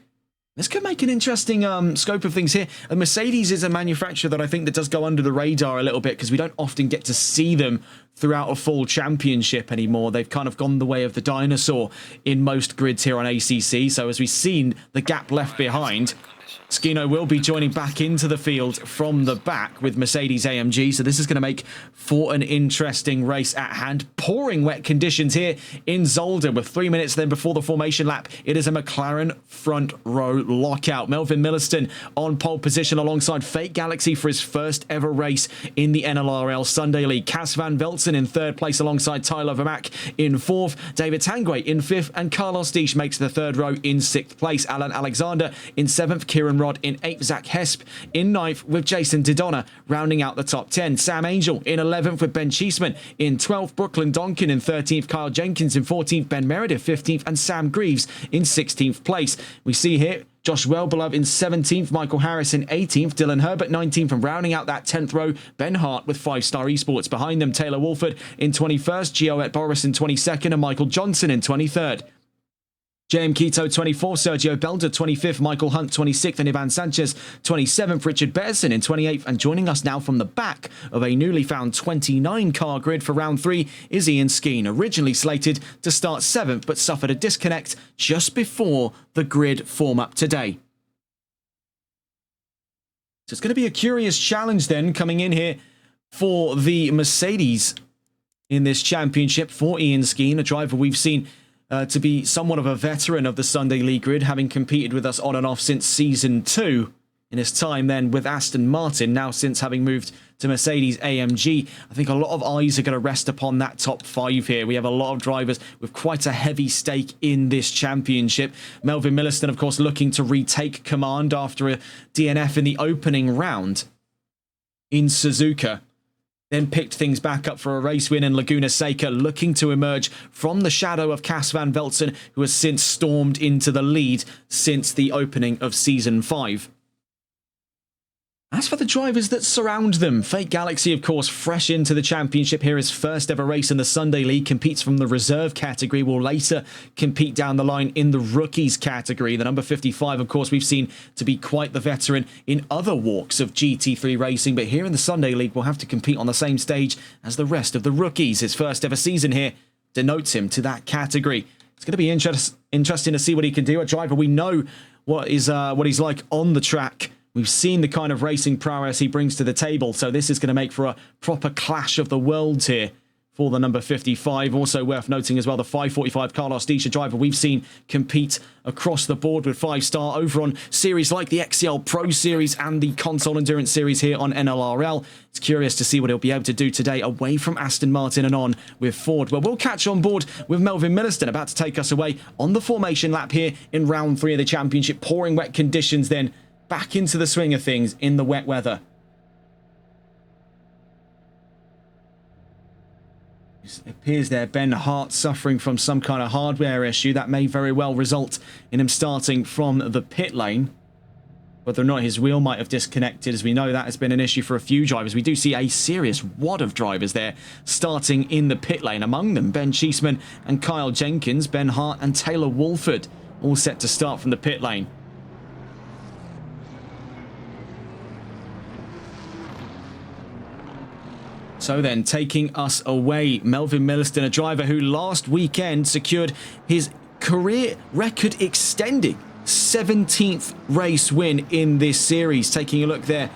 This could make an interesting scope of things here. And Mercedes is a manufacturer that I think that does go under the radar a little bit because we don't often get to see them throughout a full championship anymore. They've kind of gone the way of the dinosaur in most grids here on ACC. So as we've seen the gap left behind, Skino will be joining back into the field from the back with Mercedes AMG. So this is going to make for an interesting race at hand. Pouring wet conditions here in Zolder with 3 minutes then before the formation lap. It is a McLaren front row lockout. Melvin Milliston on pole position alongside Fate Galaxy for his first ever race in the NLRL Sunday League. Cas van Velzen in 3rd place alongside Tyler Vermack in 4th. David Tanguay in 5th and Carlos Deesh makes the 3rd row in 6th place. Alan Alexander in 7th. Kieran Rodd in 8th, Zach Hesp in 9th with Jason Didona rounding out the top 10. Sam Angel in 11th with Ben Cheeseman in 12th, Brooklyn Donkin in 13th, Kyle Jenkins in 14th, Ben Meredith 15th and Sam Greaves in 16th place. We see here Josh Wellbeloved in 17th, Michael Harris in 18th, Dylan Herbert 19th, and rounding out that 10th row, Ben Hart with 5-Star Esports. Behind them, Taylor Wolford in 21st, Gioette Boris in 22nd, and Michael Johnson in 23rd. JM Quito 24th, Sergio Belda 25th, Michael Hunt 26th, and Ivan Sanchez 27th, Richard Betterson in 28th, and joining us now from the back of a newly found 29-car grid for round 3 is Ian Skeen, originally slated to start 7th, but suffered a disconnect just before the grid form-up today. So it's going to be a curious challenge then coming in here for the Mercedes in this championship for Ian Skeen, a driver we've seen to be somewhat of a veteran of the Sunday League grid, having competed with us on and off since Season 2. In his time then with Aston Martin, now since having moved to Mercedes AMG, I think a lot of eyes are going to rest upon that top 5 here. We have a lot of drivers with quite a heavy stake in this championship. Melvin Milliston, of course, looking to retake command after a DNF in the opening round in Suzuka. Then picked things back up for a race win in Laguna Seca, looking to emerge from the shadow of Cas van Velzen, who has since stormed into the lead since the opening of Season 5. As for the drivers that surround them, Fake Galaxy, of course, fresh into the championship here. His first ever race in the Sunday League, competes from the reserve category, will later compete down the line in the rookies category. The number 55, of course, we've seen to be quite the veteran in other walks of GT3 racing, but here in the Sunday League will have to compete on the same stage as the rest of the rookies. His first ever season here denotes him to that category. It's going to be interesting to see what he can do. A driver we know what he's like on the track. We've seen the kind of racing prowess he brings to the table, so this is going to make for a proper clash of the worlds here for the number 55. Also worth noting as well, the 545 Carlos Diescher driver we've seen compete across the board with 5-star over on series like the XCL Pro Series and the Console Endurance Series here on NLRL. It's curious to see what he'll be able to do today away from Aston Martin and on with Ford. Well, we'll catch on board with Melvin Milliston, about to take us away on the formation lap here in round 3 of the championship. Pouring wet conditions then, back into the swing of things in the wet weather. It appears there Ben Hart suffering from some kind of hardware issue that may very well result in him starting from the pit lane. Whether or not his wheel might have disconnected, as we know that has been an issue for a few drivers. We do see a serious wad of drivers there starting in the pit lane. Among them, Ben Cheeseman and Kyle Jenkins, Ben Hart and Taylor Wolford, all set to start from the pit lane. So then, taking us away, Melvin Milliston, a driver who last weekend secured his career record extending 17th race win in this series. Taking a look there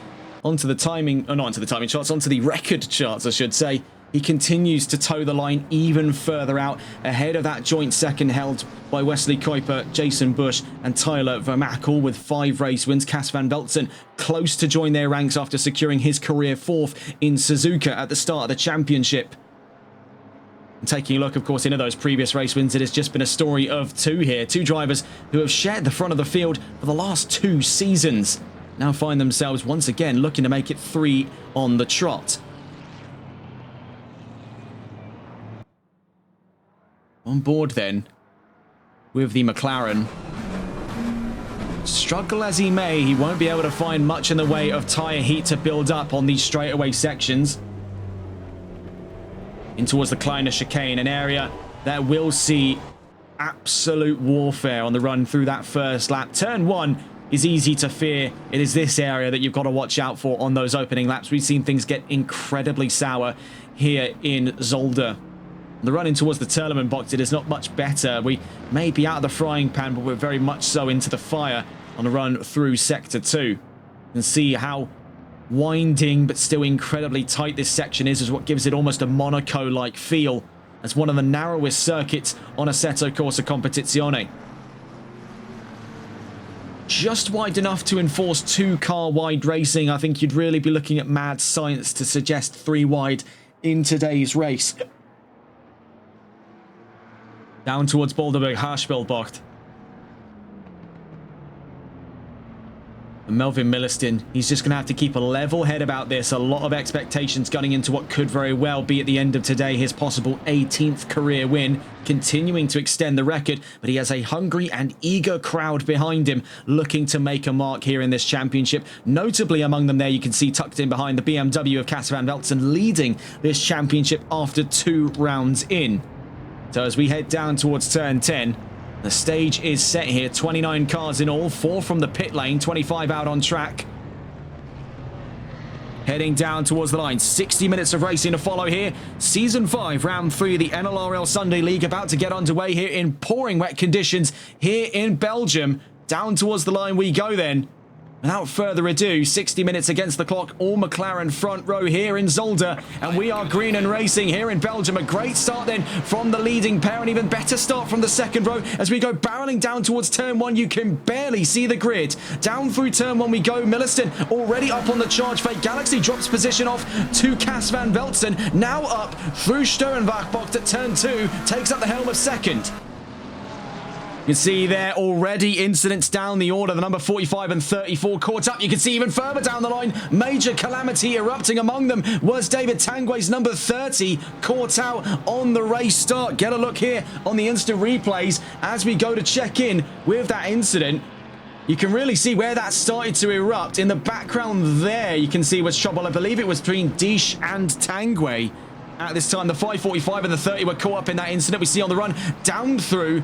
onto the timing, not onto the timing charts, onto the record charts, I should say. He continues to toe the line even further out, ahead of that joint second held by Wesley Kuiper, Jason Bush and Tyler Vermaak, all with 5 race wins. Cas van Velzen close to join their ranks after securing his career 4th in Suzuka at the start of the championship. And taking a look, of course, into those previous race wins, it has just been a story of 2 here. 2 drivers who have shared the front of the field for the last 2 seasons now find themselves once again looking to make it 3 on the trot. On board then with the McLaren. Struggle as he may, he won't be able to find much in the way of tyre heat to build up on these straightaway sections. In towards the Kleiner chicane, an area that will see absolute warfare on the run through that first lap. Turn 1 is easy to fear. It is this area that you've got to watch out for on those opening laps. We've seen things get incredibly sour here in Zolder. The run in towards the Turleman box, it is not much better. We may be out of the frying pan, but we're very much so into the fire on the run through Sector 2. You can see how winding but still incredibly tight this section is what gives it almost a Monaco-like feel as one of the narrowest circuits on Assetto Corsa Competizione. Just wide enough to enforce 2-car wide racing. I think you'd really be looking at mad science to suggest 3 wide in today's race. Down towards Boulderberg Haarspelbocht. And Melvin Milliston, he's just going to have to keep a level head about this. A lot of expectations gunning into what could very well be at the end of today his possible 18th career win, continuing to extend the record, but he has a hungry and eager crowd behind him looking to make a mark here in this championship. Notably among them there, you can see tucked in behind the BMW of Cas van Velzen leading this championship after 2 rounds in. So as we head down towards turn 10, the stage is set here. 29 cars in all, 4 from the pit lane, 25 out on track. Heading down towards the line, 60 minutes of racing to follow here. Season 5, round 3 of the NLRL Sunday League about to get underway here in pouring wet conditions here in Belgium. Down towards the line we go then. Without further ado, 60 minutes against the clock, all McLaren front row here in Zolder, and we are green and racing here in Belgium. A great start then from the leading pair, an even better start from the second row as we go barreling down towards turn one. You can barely see the grid. Down through turn one we go. Milliston already up on the charge. Fake Galaxy drops position off to Cas van Veltzen. Now up through Steurenbach at turn two, takes up the helm of second. You can see there already incidents down the order. The number 45 and 34 caught up. You can see even further down the line, major calamity erupting. Among them was David Tanguay's number 30 caught out on the race start. Get a look here on the instant replays as we go to check in with that incident. You can really see where that started to erupt. In the background there, you can see was trouble. I believe it was between Dish and Tanguay. At this time, the 545 and the 30 were caught up in that incident. We see on the run down through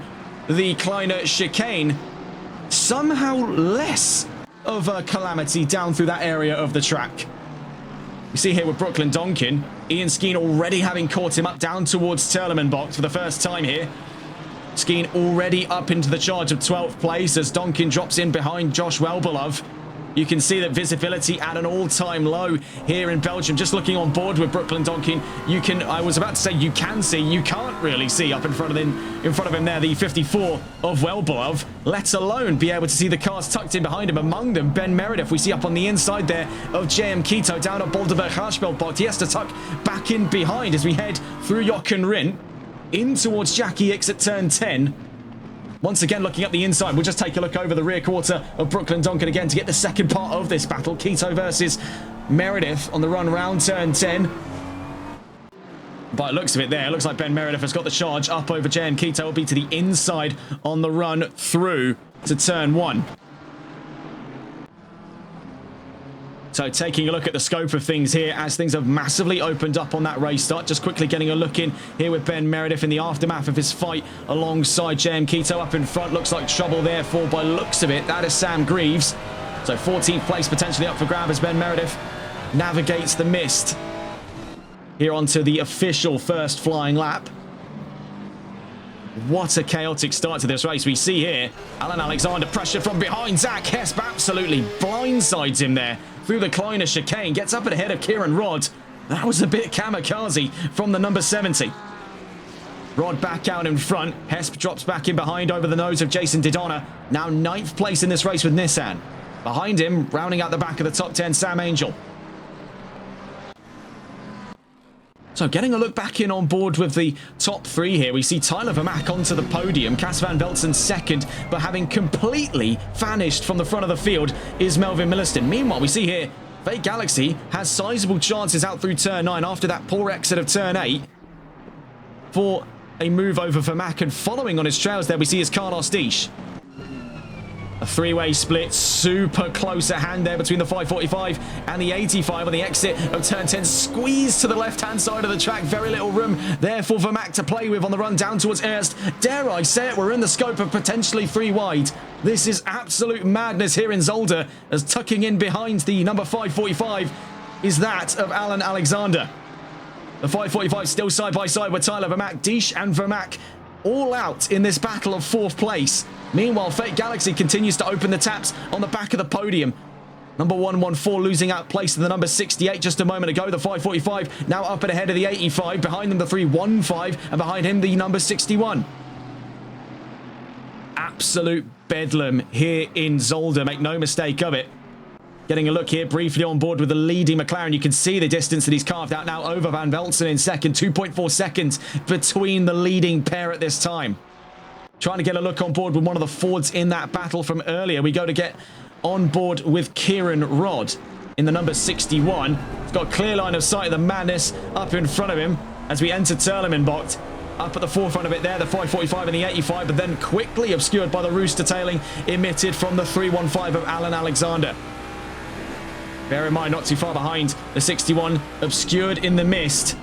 the Kleiner chicane, somehow less of a calamity down through that area of the track. We see here with Brooklyn Donkin, Ian Skeen already having caught him up down towards Terlemenbocht for the first time here. Skeen already up into the charge of 12th place as Donkin drops in behind Josh Welbelov. You can see that visibility at an all-time low here in Belgium. Just looking on board with Brooklyn Donkin, you can, I was about to say you can see, you can't really see up in front of him there, the 54 of Welbelov, let alone be able to see the cars tucked in behind him. Among them, Ben Meredith, we see up on the inside there of JM Quito down at Bolderberg-Harspelbot. He has to tuck back in behind as we head through Jochen Rindt in towards Jackie X at turn 10. Once again, looking up the inside, we'll just take a look over the rear quarter of Brooklyn Donkin again to get the second part of this battle. Quito versus Meredith on the run round turn 10. By the looks of it there, it looks like Ben Meredith has got the charge up over JM Quito. Will be to the inside on the run through to turn 1. So taking a look at the scope of things here as things have massively opened up on that race start. Just quickly getting a look in here with Ben Meredith in the aftermath of his fight alongside JM Quito up in front. Looks like trouble there for, by looks of it, that is Sam Greaves. So 14th place potentially up for grab as Ben Meredith navigates the mist here onto the official first flying lap. What a chaotic start to this race. We see here Alan Alexander pressured from behind. Zach Hesp absolutely blindsides him there through the Kleiner chicane. Gets up ahead of Kieran Rodd. That was a bit kamikaze from the number 70. Rodd back out in front. Hesp drops back in behind over the nose of Jason Didona. Now 9th place in this race with Nissan. Behind him, rounding out the back of the top 10, Sam Angel. So getting a look back in on board with the top 3 here, we see Tyler Vermaak onto the podium, Cas van Veltzen second, but having completely vanished from the front of the field is Melvin Milliston. Meanwhile, we see here, Fake Galaxy has sizable chances out through turn 9 after that poor exit of turn 8 for a move over Vermaak, and following on his trails there, we see his Carlos Dish. A three-way split, super close at hand there between the 545 and the 85 on the exit of turn 10. Squeezed to the left-hand side of the track. Very little room there for Vermaak to play with on the run down towards Erst. Dare I say it, we're in the scope of potentially 3 wide. This is absolute madness here in Zolder, as tucking in behind the number 545 is that of Alan Alexander. The 545 still side by side with Tyler Vermaak. Dish and Vermaak all out in this battle of 4th place. Meanwhile, Fake Galaxy continues to open the taps on the back of the podium. Number 114 losing out place to the number 68 just a moment ago. The 545 now up and ahead of the 85. Behind them, the 315. And behind him, the number 61. Absolute bedlam here in Zolder. Make no mistake of it. Getting a look here briefly on board with the leading McLaren. You can see the distance that he's carved out now over Van Veltzen in second. 2.4 seconds between the leading pair at this time. Trying to get a look on board with one of the Fords in that battle from earlier. We go to get on board with Kieran Rodd in the number 61. He's got a clear line of sight of the madness up in front of him as we enter Terlemenbocht. Up at the forefront of it there, the 545 and the 85, but then quickly obscured by the rooster tailing emitted from the 315 of Alan Alexander. Bear in mind, not too far behind, the 61 obscured in the mist.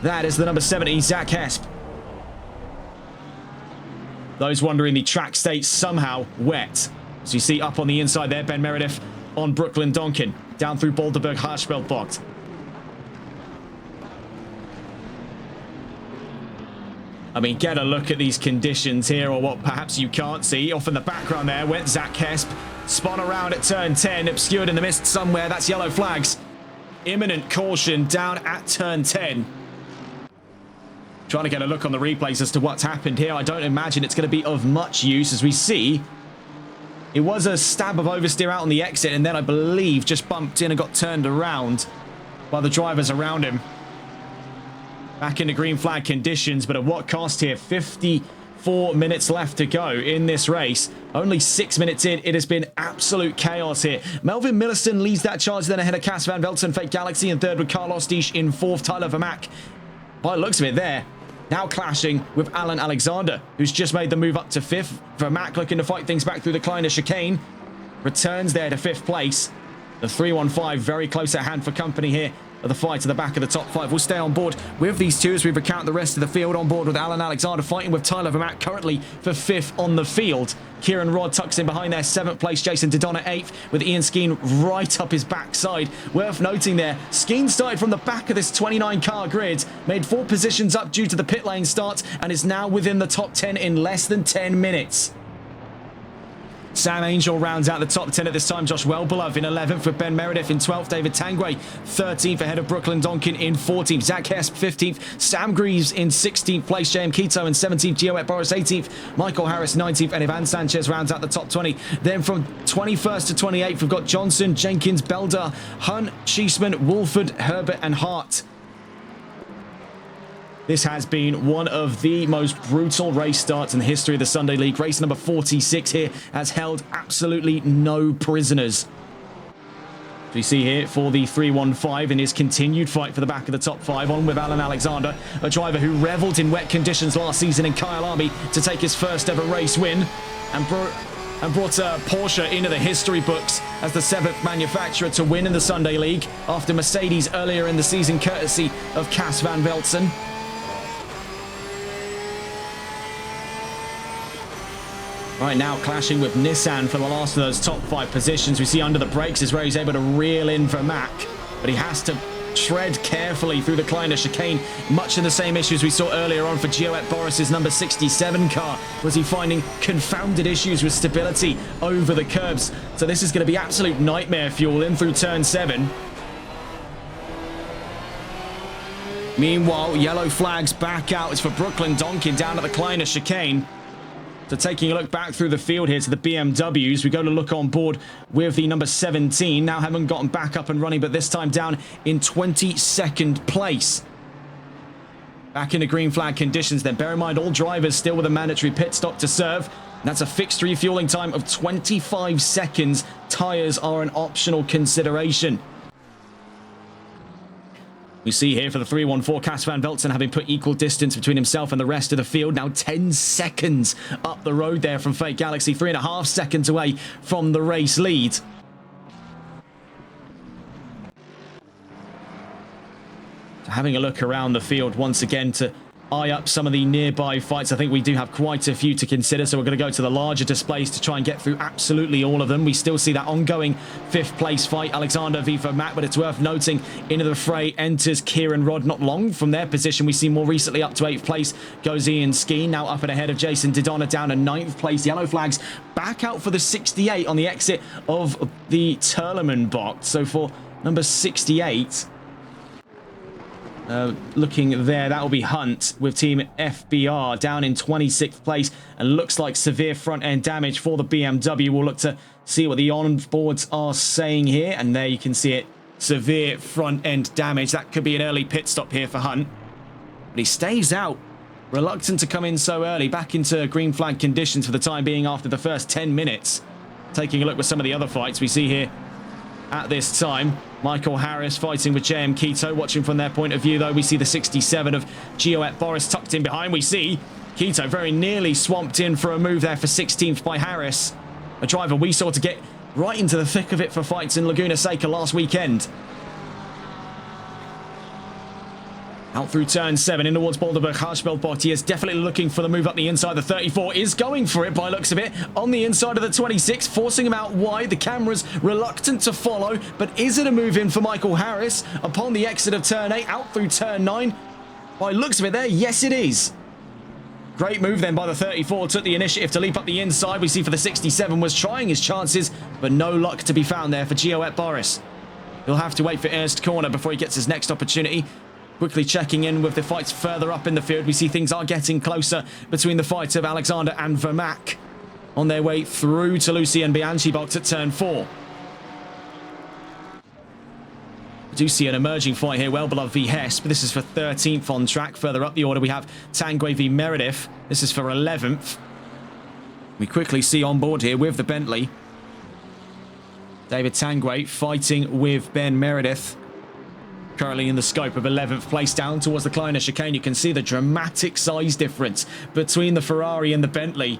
That is the number 70, Zach Hesp. Those wondering, the track stays somehow wet. So you see up on the inside there, Ben Meredith on Brooklyn Donkin. Down through Bolderberg-Harspelbot. I mean, get a look at these conditions here, or what perhaps you can't see. Off in the background there went Zach Hesp Spun around at turn 10, obscured in the mist somewhere. That's yellow flags. Imminent caution down at turn 10. Trying to get a look on the replays as to what's happened here. I don't imagine it's going to be of much use, as we see it was a stab of oversteer out on the exit, and then I believe just bumped in and got turned around by the drivers around him. Back into green flag conditions, but at what cost here? 54 minutes left to go in this race. Only 6 minutes in, it has been absolute chaos here. Melvin Milliston leads that charge, then ahead of Cas Van Velten, Fake Galaxy in third with Carlos Disch in fourth. Tyler Vermaak, by the looks of it there, now clashing with Alan Alexander, who's just made the move up to fifth. Vermaak looking to fight things back through the Kleiner chicane. Returns there to fifth place. The 315 very close at hand for company here of the fight to the back of the top five. We'll stay on board with these two as we recount the rest of the field. On board with Alan Alexander fighting with Tyler Vermaak currently for fifth on the field. Kieran Rodd tucks in behind there, seventh place. Jason Dodonna eighth with Ian Skeen right up his backside. Worth noting there, Skeen started from the back of this 29 car grid, made 4 positions up due to the pit lane start, and is now within the top 10 in less than 10 minutes. Sam Angel rounds out the top 10 at this time. Josh Wellbeloved in 11th with Ben Meredith in 12th. David Tangway 13th ahead of Brooklyn Donkin in 14th. Zach Hesp 15th. Sam Greaves in 16th place. JM Keto in 17th. Gioette Boris 18th. Michael Harris 19th. And Ivan Sanchez rounds out the top 20. Then from 21st to 28th, we've got Johnson, Jenkins, Belder, Hunt, Cheeseman, Wolford, Herbert and Hart. This has been one of the most brutal race starts in the history of the Sunday League. Race number 46 here has held absolutely no prisoners. We see here for the 315 in his continued fight for the back of the top 5, on with Alan Alexander, a driver who revelled in wet conditions last season in Kyle Army to take his first ever race win, and brought Porsche into the history books as the 7th manufacturer to win in the Sunday League after Mercedes earlier in the season, courtesy of Cas Van Velten. Right now clashing with Nissan for the last of those top 5 positions. We see under the brakes is where he's able to reel in Vermaak, but he has to tread carefully through the Kleiner chicane. Much of the same issues we saw earlier on for Gioette Boris's number 67 car. Was he finding confounded issues with stability over the curbs? So this is going to be absolute nightmare fuel in through turn 7. Meanwhile, yellow flags back out. It's for Brooklyn Donkin down at the Kleiner chicane. So taking a look back through the field here to the BMWs, we go to look on board with the number 17. Now haven't gotten back up and running, but this time down in 22nd place. Back into green flag conditions then. Bear in mind, all drivers still with a mandatory pit stop to serve. And that's a fixed refueling time of 25 seconds. Tyres are an optional consideration. We see here for the 314, Cas Van Velten having put equal distance between himself and the rest of the field. Now 10 seconds up the road there from Fake Galaxy. 3.5 seconds away from the race lead. So having a look around the field once again to eye up some of the nearby fights. I think we do have quite a few to consider, so we're going to go to the larger displays to try and get through absolutely all of them. We still see that ongoing 5th place fight, Alexander v Vermaak, but it's worth noting into the fray enters Kieran Rodd. Not long from their position, we see more recently up to 8th place goes Ian Skeen, now up and ahead of Jason Dodonna down to 9th place. Yellow flags back out for the 68 on the exit of the Turleman box. So for number 68, looking there, that will be Hunt with Team FBR down in 26th place, and looks like severe front end damage for the BMW. We'll look to see what the onboards are saying here, and there you can see it, severe front end damage. That could be an early pit stop here for Hunt, but he stays out, reluctant to come in so early, back into green flag conditions for the time being after the first 10 minutes. Taking a look with some of the other fights we see here at this time. Michael Harris fighting with JM Keto. Watching from their point of view, though, we see the 67 of Gioette Boris tucked in behind. We see Keto very nearly swamped in for a move there for 16th by Harris, a driver we saw to get right into the thick of it for fights in Laguna Seca last weekend. Out through turn 7, in towards Boulderberg, Harshbeld he is definitely looking for the move up the inside. The 34 is going for it by looks of it. On the inside of the 26, forcing him out wide. The camera's reluctant to follow, but is it a move in for Michael Harris upon the exit of turn 8, out through turn 9? By looks of it there, yes it is. Great move then by the 34, took the initiative to leap up the inside. We see for the 67 was trying his chances, but no luck to be found there for Gioet Boris. He'll have to wait for Ernst Corner before he gets his next opportunity. Quickly checking in with the fights further up in the field. We see things are getting closer between the fights of Alexander and Vermaak on their way through to Lucy and Bianchi box at turn 4. We do see an emerging fight here, Wellbeloved v Hesp. This is for 13th on track. Further up the order, we have Tanguay v Meredith. This is for 11th. We quickly see on board here with the Bentley, David Tanguay fighting with Ben Meredith. Currently in the scope of 11th place down towards the Kleiner chicane. You can see the dramatic size difference between the Ferrari and the Bentley.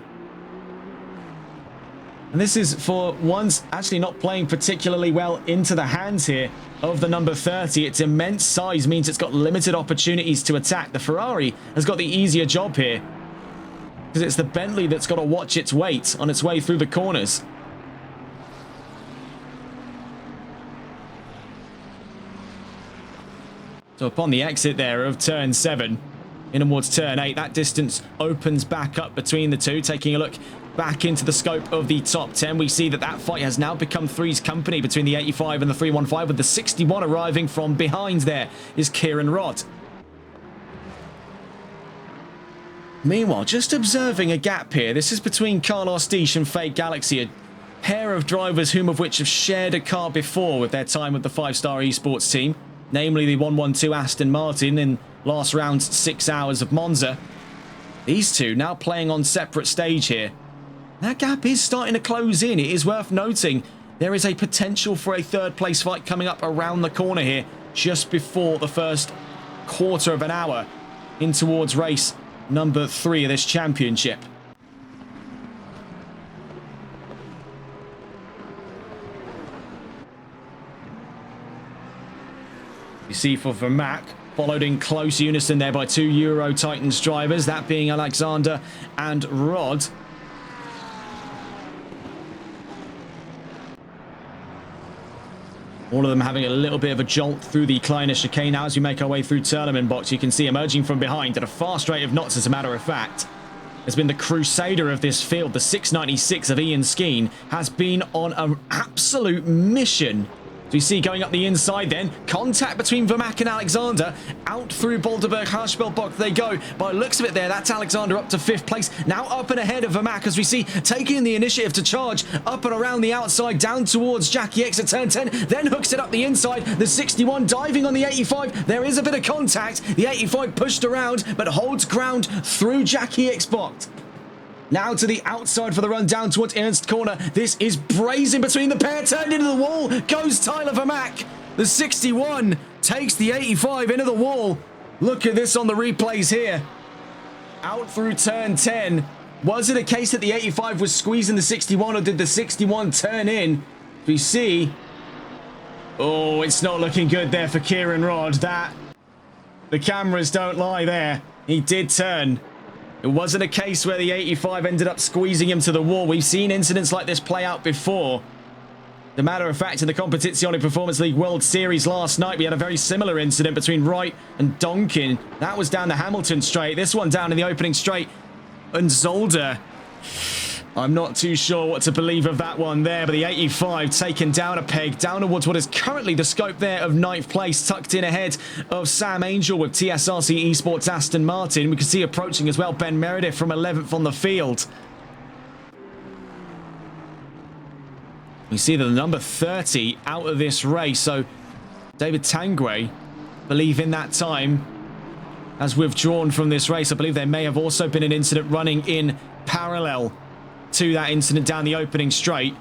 And this is for once actually not playing particularly well into the hands here of the number 30. Its immense size means it's got limited opportunities to attack. The Ferrari has got the easier job here because it's the Bentley that's got to watch its weight on its way through the corners. So upon the exit there of turn 7 in towards turn 8, that distance opens back up between the two. Taking a look back into the scope of the top 10, we see that that fight has now become Three's company between the 85 and the 315, with the 61 arriving from behind. There is Kieran Rod. Meanwhile, just observing a gap here. This is between Carlos Dish and Fate Galaxy, a pair of drivers whom of which have shared a car before with their time with the 5-star esports team, namely the 112 Aston Martin in last round's 6 hours of Monza. These two now playing on separate stage here. That gap is starting to close in. It is worth noting there is a potential for a third place fight coming up around the corner here just before the first quarter of an hour in towards race number 3 of this championship. You see for Vermaak, followed in close unison there by 2 Euro Titans drivers, that being Alexander and Rod. All of them having a little bit of a jolt through the Kleiner chicane. Now as we make our way through Turleman box, you can see emerging from behind at a fast rate of knots, as a matter of fact, has been the crusader of this field. The 696 of Ian Skeen has been on an absolute mission. So you see going up the inside then, contact between Vermaak and Alexander. Out through Bolderberg Harspelbach they go. By the looks of it there, that's Alexander up to 5th place. Now up and ahead of Vermaak as we see taking the initiative to charge up and around the outside down towards Jackie X at turn 10. Then hooks it up the inside. The 61 diving on the 85. There is a bit of contact. The 85 pushed around but holds ground through Jackie X bot. Now to the outside for the run down towards Ernst Corner. This is brazen between the pair. Turned into the wall goes Tyler Vermaak. The 61 takes the 85 into the wall. Look at this on the replays here. Out through turn 10. Was it a case that the 85 was squeezing the 61, or did the 61 turn in? We see. Oh, it's not looking good there for Kieran Rod. The cameras don't lie there. He did turn. It wasn't a case where the 85 ended up squeezing him to the wall. We've seen incidents like this play out before. As a matter of fact, in the Competizione Performance League World Series last night, we had a very similar incident between Wright and Donkin. That was down the Hamilton straight. This one down in the opening straight. And Zolder, I'm not too sure what to believe of that one there, but the 85 taken down a peg, down towards what is currently the scope there of 9th place, tucked in ahead of Sam Angel with TSRC Esports Aston Martin. We can see approaching as well Ben Meredith from 11th on the field. We see that the number 30 out of this race, so David Tanguay, believe in that time, has withdrawn from this race. I believe there may have also been an incident running in parallel to that incident down the opening straight.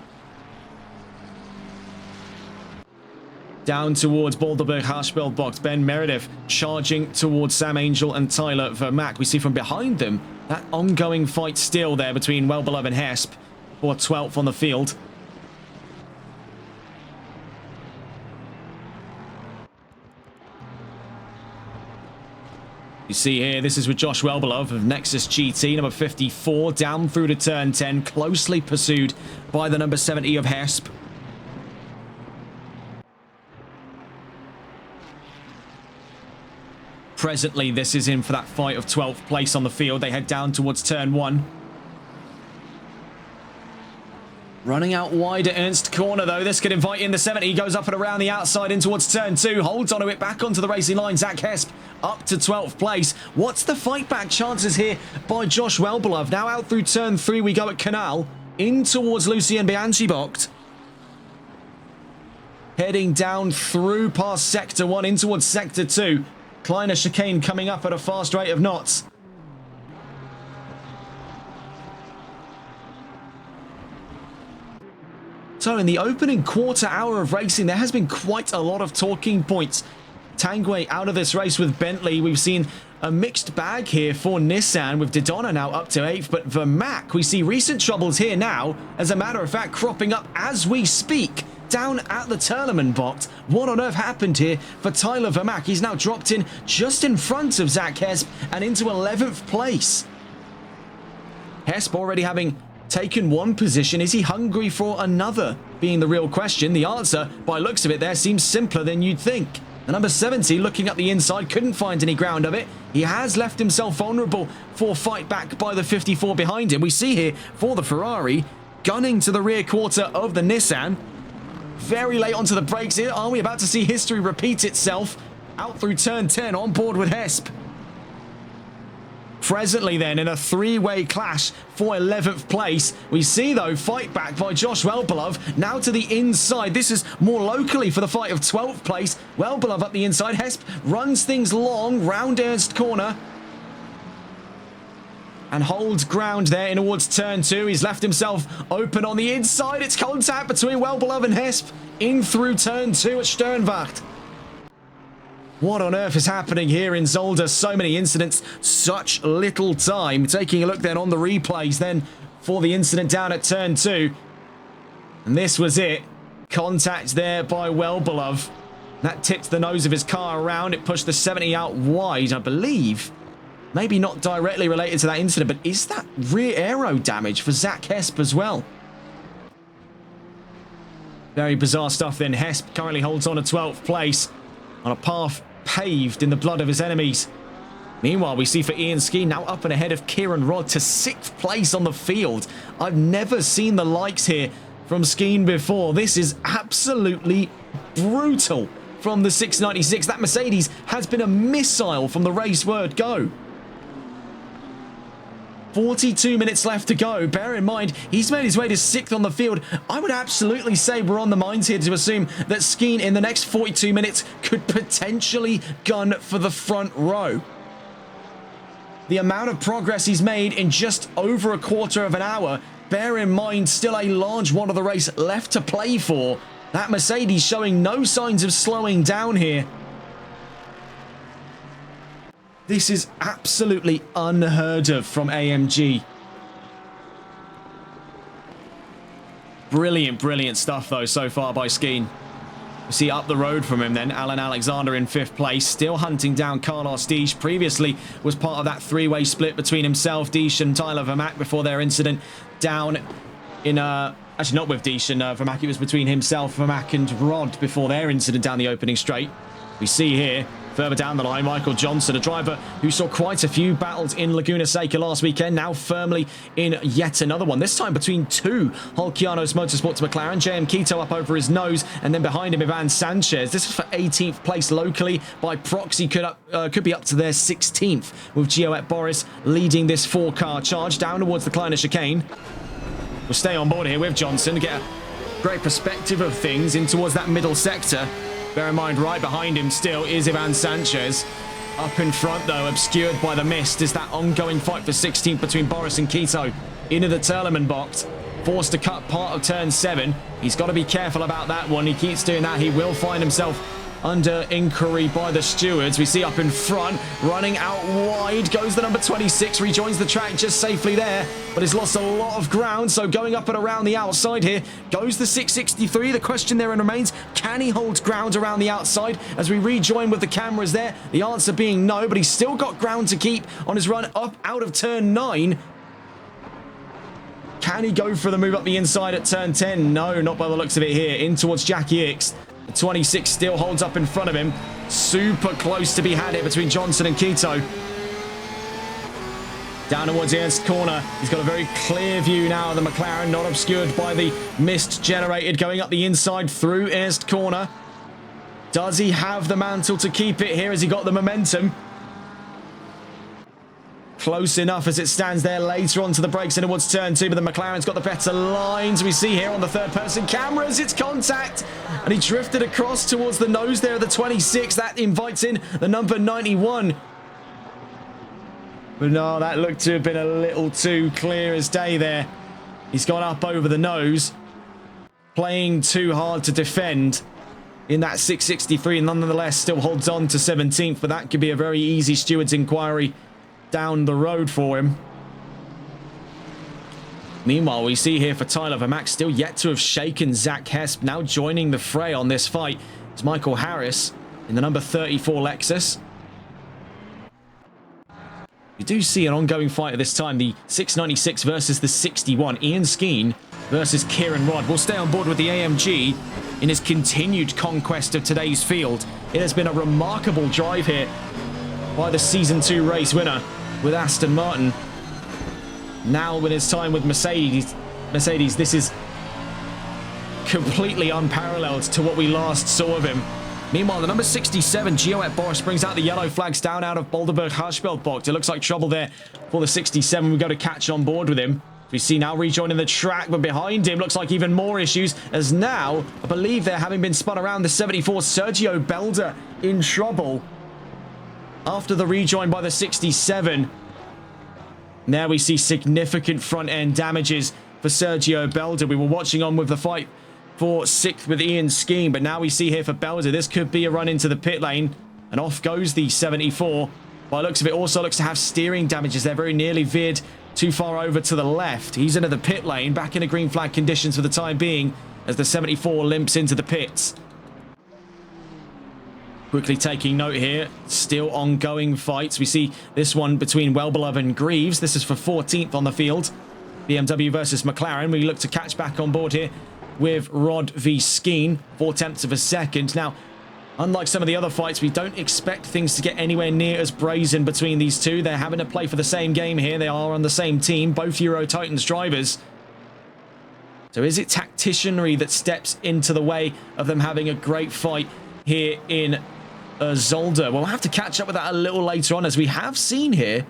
Down towards Bolderberg Harspel box. Ben Meredith charging towards Sam Angel and Tyler Vermaak. We see from behind them that ongoing fight still there between Wellbeloved and Hesp for 12th on the field. You see here, this is with Josh Wellbeloved of Nexus GT, number 54, down through to turn 10, closely pursued by the number 70 of Hesp. Presently, this is in for that fight of 12th place on the field. They head down towards turn 1. Running out wide at Ernst corner, though. This could invite in the 70. He goes up and around the outside in towards turn 2. Holds onto it back onto the racing line. Zach Hesp up to 12th place. What's the fight back chances here by Josh Welbelove? Now out through turn 3 we go at Canal. In towards Lucien Bianchi-Bocht. Heading down through past Sector 1 in towards Sector 2. Kleiner chicane coming up at a fast rate of knots. So in the opening quarter hour of racing, there has been quite a lot of talking points. Tanguay out of this race with Bentley. We've seen a mixed bag here for Nissan, with Dodona now up to 8th. But Vermac, we see recent troubles here now, as a matter of fact, cropping up as we speak, down at the Terlemann-Bocht. What on earth happened here for Tyler Vermac? He's now dropped in just in front of Zach Hesp and into 11th place. Hesp already having taken one position. Is he hungry for another? Being the real question. The answer, by looks of it there, seems simpler than you'd think. The number 70 looking up the inside, couldn't find any ground of it. He has left himself vulnerable for fight back by the 54 behind him. We see here for the Ferrari, gunning to the rear quarter of the Nissan. Very late onto the brakes here. Are we about to see history repeat itself? Out through turn 10 on board with Hesp. Presently then in a three-way clash for 11th place. We see though fight back by Josh Welbelove now to the inside. This is more locally for the fight of 12th place. Welbelove up the inside. Hesp runs things long round Ernst corner and holds ground there in towards turn 2. He's left himself open on the inside. It's contact between Welbelove and Hesp in through turn 2 at Sternwacht. What on earth is happening here in Zolder? So many incidents, such little time. Taking a look then on the replays then for the incident down at turn 2. And this was it. Contact there by Welbelove. That tipped the nose of his car around. It pushed the 70 out wide, I believe. Maybe not directly related to that incident, but is that rear aero damage for Zach Hesp as well? Very bizarre stuff then. Hesp currently holds on to 12th place on a path paved in the blood of his enemies. Meanwhile, we see for Ian Skeen now up and ahead of Kieran Rodd to 6th place on the field. I've never seen the likes here from Skeen before. This is absolutely brutal from the 696. That Mercedes has been a missile from the race word go. 42 minutes left to go. Bear in mind, he's made his way to 6th on the field. I would absolutely say we're on the minds here to assume that Skeen in the next 42 minutes could potentially gun for the front row. The amount of progress he's made in just over a quarter of an hour, bear in mind, still a large one of the race left to play for. That Mercedes showing no signs of slowing down here. This is absolutely unheard of from AMG. Brilliant, brilliant stuff, though, so far by Skeen. We see up the road from him, then, Alan Alexander in 5th place, still hunting down Carlos Diesch. Previously was part of that three-way split between himself, Diesch, and Tyler Vermac before their incident down in... actually, not with Diesch and Vermac. It was between himself, Vermac, and Rodd before their incident down the opening straight. We see here... Further down the line, Michael Johnson, a driver who saw quite a few battles in Laguna Seca last weekend, now firmly in yet another one. This time between two Holcianos Motorsports McLaren. JM Quito up over his nose, and then behind him, Ivan Sanchez. This is for 18th place locally. By proxy, could be up to their 16th, with Gioette Boris leading this four-car charge down towards the Kleiner chicane. We'll stay on board here with Johnson to get a great perspective of things in towards that middle sector. Bear in mind, right behind him still is Ivan Sanchez. Up in front, though, obscured by the mist, is that ongoing fight for 16th between Boris and Quito. Into the Terlemann-Bocht. Forced to cut part of turn 7. He's got to be careful about that one. He keeps doing that. He will find himself under inquiry by the stewards. We see up in front, running out wide, goes the number 26, rejoins the track just safely there, but has lost a lot of ground, so going up and around the outside here, goes the 663. The question there remains, can he hold ground around the outside as we rejoin with the cameras there? The answer being no, but he's still got ground to keep on his run up out of turn 9. Can he go for the move up the inside at turn 10? No, not by the looks of it here. In towards Jackie Ickx. The 26 still holds up in front of him. Super close to be had here between Johnson and Quito. Down towards Ernst corner. He's got a very clear view now of the McLaren, not obscured by the mist generated going up the inside through Ernst corner. Does he have the mantle to keep it here? Has he got the momentum? Close enough as it stands there later on to the brakes in towards turn 2, but the McLaren's got the better lines. We see here on the third-person cameras, it's contact, and he drifted across towards the nose there of the 26. That invites in the number 91. But no, that looked to have been a little too clear as day there. He's gone up over the nose, playing too hard to defend in that 663, and nonetheless still holds on to 17th, but that could be a very easy steward's inquiry down the road for him. Meanwhile, we see here for Tyler Vermaak still yet to have shaken Zach Hesp. Now joining the fray on this fight is Michael Harris in the number 34 Lexus. You do see an ongoing fight at this time, the 696 versus the 61. Ian Skeen versus Kieran Rodd. We'll stay on board with the AMG in his continued conquest of today's field. It has been a remarkable drive here by the Season 2 race winner with Aston Martin. Now with his time with Mercedes, this is completely unparalleled to what we last saw of him. Meanwhile, the number 67, Gioet Boris, brings out the yellow flags down out of Boulderberg Harshbelt. It looks like trouble there for the 67. We go to catch on board with him. We see now rejoining the track, but behind him looks like even more issues, as now, I believe they're having been spun around, the 74, Sergio Belder in trouble after the rejoin by the 67. Now we see significant front-end damages for Sergio Belder. We were watching on with the fight for 6th with Ian Skeen, but now we see here for Belder, this could be a run into the pit lane, and off goes the 74. By the looks of it, also looks to have steering damages. They're very nearly veered too far over to the left. He's into the pit lane, back into green flag conditions for the time being, as the 74 limps into the pits. Quickly taking note here, still ongoing fights. We see this one between Wellbeloved and Greaves. This is for 14th on the field. BMW versus McLaren. We look to catch back on board here with Rodd v Skeen, 4/10 of a second. Now, unlike some of the other fights, we don't expect things to get anywhere near as brazen between these two. They're having to play for the same game here. They are on the same team, both Euro Titans drivers. So is it tacticianry that steps into the way of them having a great fight here in Zolder? We'll have to catch up with that a little later on, as we have seen here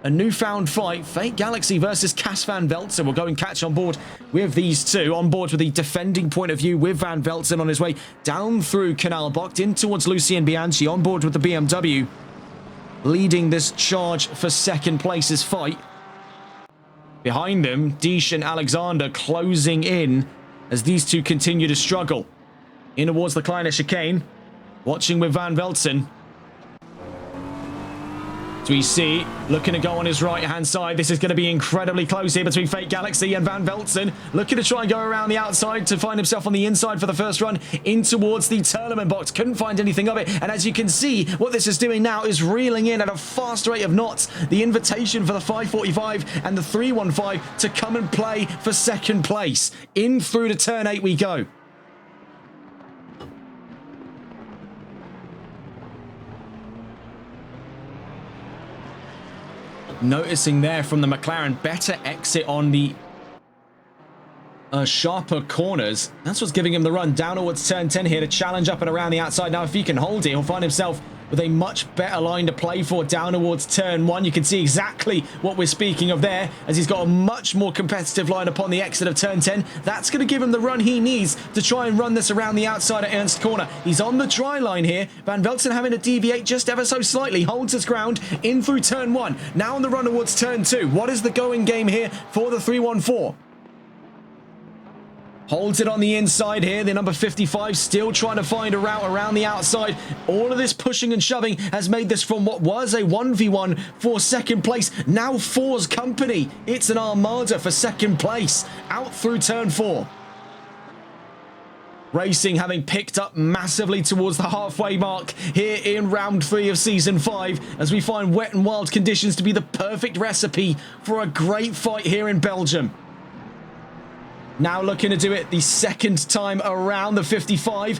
a newfound fight, Fate Galaxy versus Cas Van Velzen. We'll go and catch on board with these two, on board with the defending point of view with Van Velzen on his way down through Canal Bocht in towards Lucien Bianchi, on board with the BMW, leading this charge for second place's fight. Behind them, Deesh and Alexander closing in as these two continue to struggle in towards the Kleiner chicane. Watching with Van Velzen. So we see, looking to go on his right-hand side. This is going to be incredibly close here between Fate Galaxy and Van Velzen. Looking to try and go around the outside to find himself on the inside for the first run in towards the tournament box. Couldn't find anything of it. And as you can see, what this is doing now is reeling in at a fast rate of knots the invitation for the 545 and the 315 to come and play for second place. In through to turn 8 we go. Noticing there from the McLaren, better exit on the sharper corners. That's what's giving him the run down towards turn 10 here to challenge up and around the outside. Now, if he can hold it, he'll find himself with a much better line to play for down towards turn 1. You can see exactly what we're speaking of there, as he's got a much more competitive line upon the exit of turn 10. That's going to give him the run he needs to try and run this around the outside at Ernst corner. He's on the dry line here. Van Velzen having to deviate just ever so slightly, holds his ground in through turn 1. Now on the run towards turn 2. What is the going game here for the 314? Holds it on the inside here. The number 55 still trying to find a route around the outside. All of this pushing and shoving has made this from what was a 1v1 for second place, now 4's company. It's an armada for second place out through turn 4. Racing having picked up massively towards the halfway mark here in round 3 of season 5, as we find wet and wild conditions to be the perfect recipe for a great fight here in Belgium. Now looking to do it the second time around, the 55.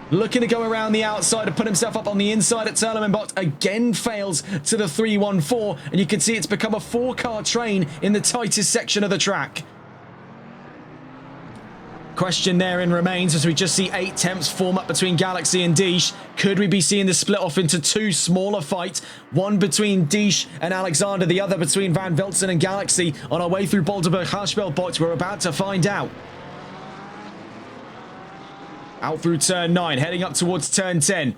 Looking to go around the outside and put himself up on the inside at Terlemenbot. Again fails to the 314. And you can see it's become a 4-car train in the tightest section of the track. Question therein remains as we just see 8 temps form up between Galaxy and Deesh. Could we be seeing this split off into 2 smaller fights? One between Deesh and Alexander, the other between Van Velzen and Galaxy on our way through Boulderberg-Haspelbot. We're about to find out. Out through turn 9, heading up towards turn 10.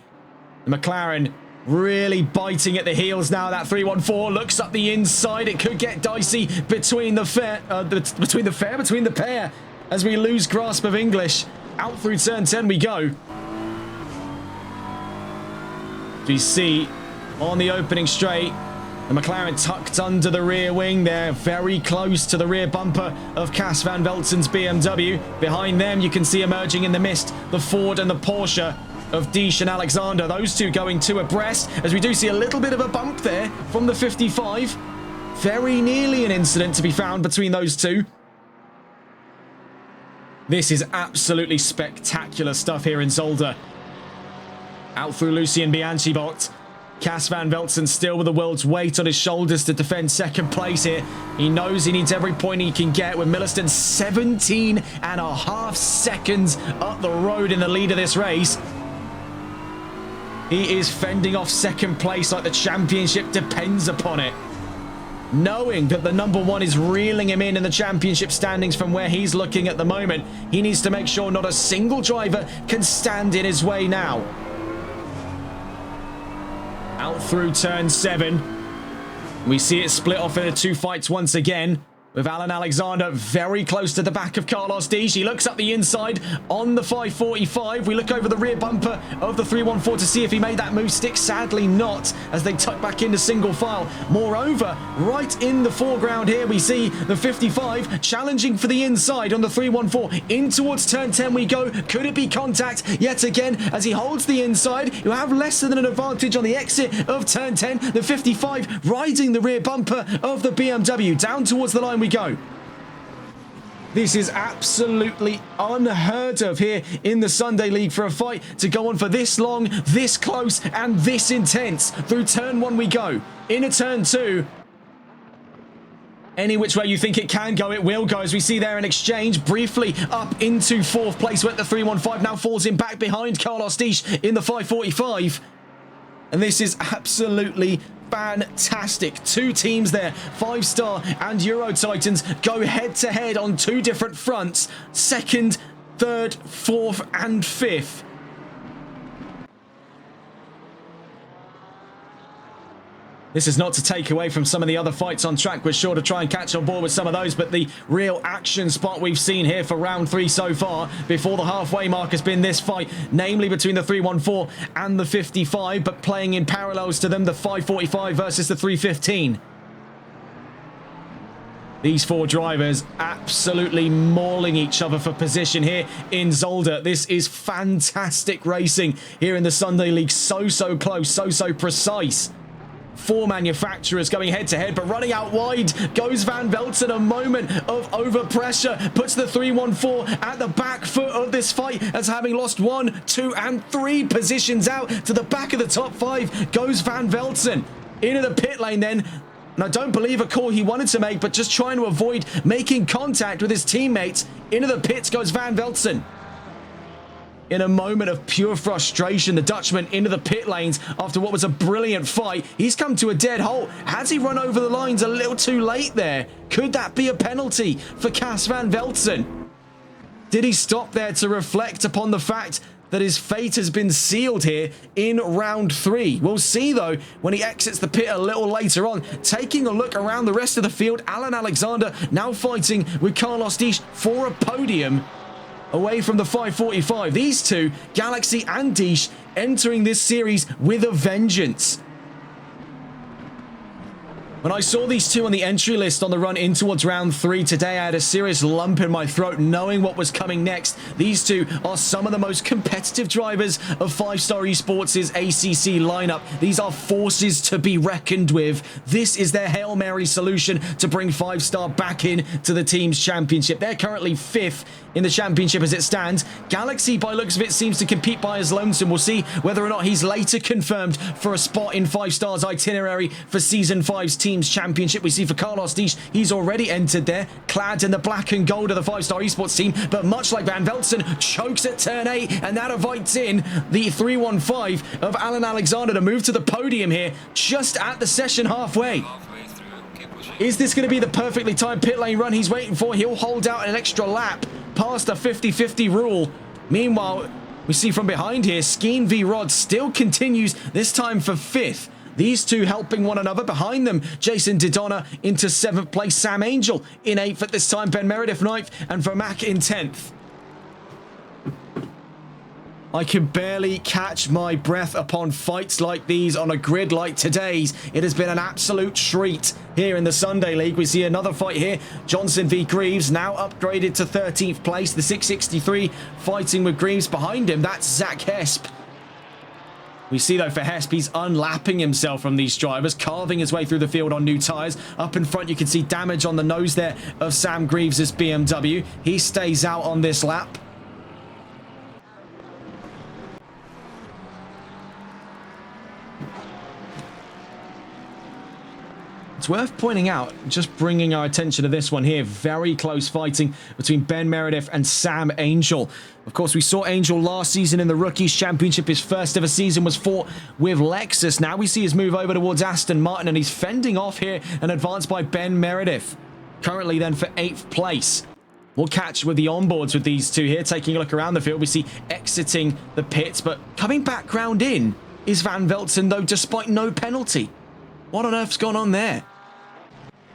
The McLaren really biting at the heels now. That 314 looks up the inside. It could get dicey between the pair. As we lose grasp of English. Out through turn 10 we go. We see on the opening straight, the McLaren tucked under the rear wing. They're very close to the rear bumper of Cas Van Velzen's BMW. Behind them, you can see emerging in the mist the Ford and the Porsche of Deesh and Alexander. Those two going 2 abreast, as we do see a little bit of a bump there from the 55. Very nearly an incident to be found between those two. This is absolutely spectacular stuff here in Zolder. Out through Lucien Bianchi-Bot. Cas Van Velzen still with the world's weight on his shoulders to defend second place here. He knows he needs every point he can get, with Milliston 17.5 seconds up the road in the lead of this race. He is fending off second place like the championship depends upon it. Knowing that the number 1 is reeling him in the championship standings from where he's looking at the moment, he needs to make sure not a single driver can stand in his way now. Out through turn 7. We see it split off into 2 fights once again, with Alan Alexander very close to the back of Carlos Deesh. He looks up the inside on the 545. We look over the rear bumper of the 314 to see if he made that move stick. Sadly not, as they tuck back into single file. Moreover, right in the foreground here, we see the 55 challenging for the inside on the 314. In towards turn 10 we go. Could it be contact yet again as he holds the inside? You have less than an advantage on the exit of turn 10. The 55 riding the rear bumper of the BMW. Down towards the line we go. This is absolutely unheard of here in the Sunday League for a fight to go on for this long, this close, and this intense. Through turn 1 we go. Into turn 2. Any which way you think it can go, it will go, as we see there an exchange briefly up into 4th place with the 315. Now falls in back behind Carlos Deesh in the 545. And this is absolutely fantastic. 2 teams there, 5-star and Euro Titans, go head-to-head on 2 different fronts. 2nd, 3rd, 4th and 5th. This is not to take away from some of the other fights on track. We're sure to try and catch on board with some of those, but the real action spot we've seen here for round 3 so far before the halfway mark has been this fight, namely between the 314 and the 55, but playing in parallels to them, the 545 versus the 315. These 4 drivers absolutely mauling each other for position here in Zolder. This is fantastic racing here in the Sunday League. So close, so precise. 4 manufacturers going head-to-head, but running out wide goes Van Velzen. A moment of overpressure puts the 314 at the back foot of this fight, as having lost 1, 2, and 3 positions out to the back of the top 5 goes Van Velzen. Into the pit lane then, and I don't believe a call he wanted to make, but just trying to avoid making contact with his teammates. Into the pits goes Van Velzen. In a moment of pure frustration, the Dutchman into the pit lanes after what was a brilliant fight. He's come to a dead halt. Has he run over the lines a little too late there? Could that be a penalty for Cas Van Velzen? Did he stop there to reflect upon the fact that his fate has been sealed here in round 3? We'll see, though, when he exits the pit a little later on. Taking a look around the rest of the field, Alan Alexander now fighting with Carlos Deesh for a podium away from the 545. These two, Galaxy and Deesh, entering this series with a vengeance. When I saw these two on the entry list on the run in towards round 3 today, I had a serious lump in my throat knowing what was coming next. These two are some of the most competitive drivers of 5-Star Esports' ACC lineup. These are forces to be reckoned with. This is their Hail Mary solution to bring 5-Star back in to the team's championship. They're currently 5th in the championship as it stands. Galaxy, by looks of it, seems to compete by his lonesome. We'll see whether or not he's later confirmed for a spot in 5-Star's itinerary for Season 5's Teams Championship. We see for Carlos Dish, he's already entered there, clad in the black and gold of the 5-Star Esports team, but much like Van Velzen, chokes at turn 8, and that invites in the 315 of Alan Alexander to move to the podium here, just at the session halfway. Is this going to be the perfectly timed pit lane run he's waiting for? He'll hold out an extra lap past the 50-50 rule. Meanwhile, we see from behind here, Skeen v Rod still continues, this time for 5th. These two helping one another. Behind them, Jason Didona into 7th place. Sam Angel in 8th at this time. Ben Meredith 9th. And Vermac in 10th. I can barely catch my breath upon fights like these on a grid like today's. It has been an absolute treat here in the Sunday League. We see another fight here. Johnson v Greaves, now upgraded to 13th place. The 663 fighting with Greaves. Behind him, that's Zach Hesp. We see, though, for Hesp, he's unlapping himself from these drivers, carving his way through the field on new tyres. Up in front, you can see damage on the nose there of Sam Greaves' BMW. He stays out on this lap. It's worth pointing out, just bringing our attention to this one here, very close fighting between Ben Meredith and Sam Angel. Of course, we saw Angel last season in the Rookies Championship. His first ever season was fought with Lexus. Now we see his move over towards Aston Martin, and he's fending off here and advanced by Ben Meredith. Currently then for 8th place. We'll catch with the onboards with these two here, taking a look around the field. We see exiting the pits, but coming back round in is Van Velzen, though, despite no penalty. What on earth's gone on there?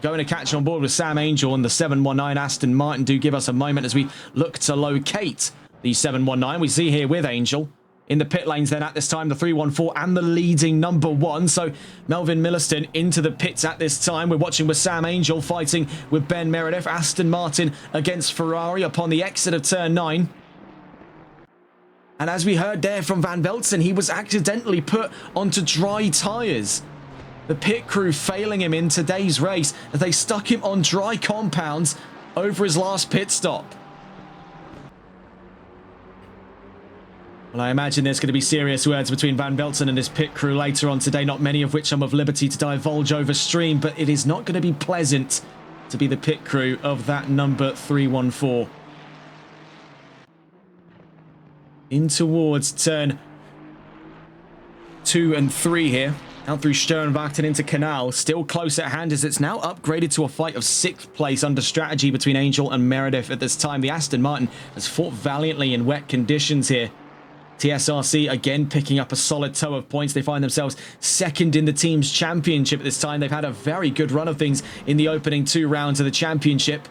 Going to catch on board with Sam Angel and the 719 Aston Martin. Do give us a moment as we look to locate the 719. We see here with Angel in the pit lanes then at this time, the 314 and the leading number 1. So Melvin Milliston into the pits at this time. We're watching with Sam Angel fighting with Ben Meredith. Aston Martin against Ferrari upon the exit of turn 9. And as we heard there from Van Velzen, he was accidentally put onto dry tyres. The pit crew failing him in today's race as they stuck him on dry compounds over his last pit stop. Well, I imagine there's going to be serious words between Van Velzen and his pit crew later on today, not many of which I'm of liberty to divulge over stream, but it is not going to be pleasant to be the pit crew of that number 314. In towards turn 2 and 3 here. Out through Sternwachten into Canal, still close at hand as it's now upgraded to a fight of 6th place under strategy between Angel and Meredith at this time. The Aston Martin has fought valiantly in wet conditions here. TSRC again picking up a solid tow of points. They find themselves 2nd in the team's championship at this time. They've had a very good run of things in the opening 2 rounds of the championship,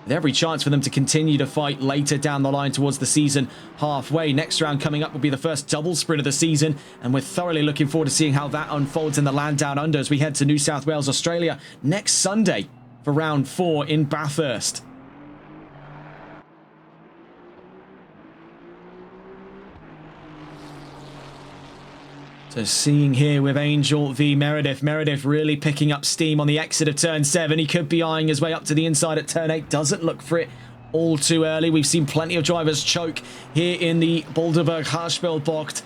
with every chance for them to continue to fight later down the line towards the season halfway. Next round coming up will be the first double sprint of the season, and we're thoroughly looking forward to seeing how that unfolds in the land down under as we head to New South Wales, Australia next Sunday for round 4 in Bathurst. So seeing here with Angel v Meredith. Meredith really picking up steam on the exit of turn 7. He could be eyeing his way up to the inside at turn 8. Doesn't look for it all too early. We've seen plenty of drivers choke here in the Boulderberg Harspelbocht.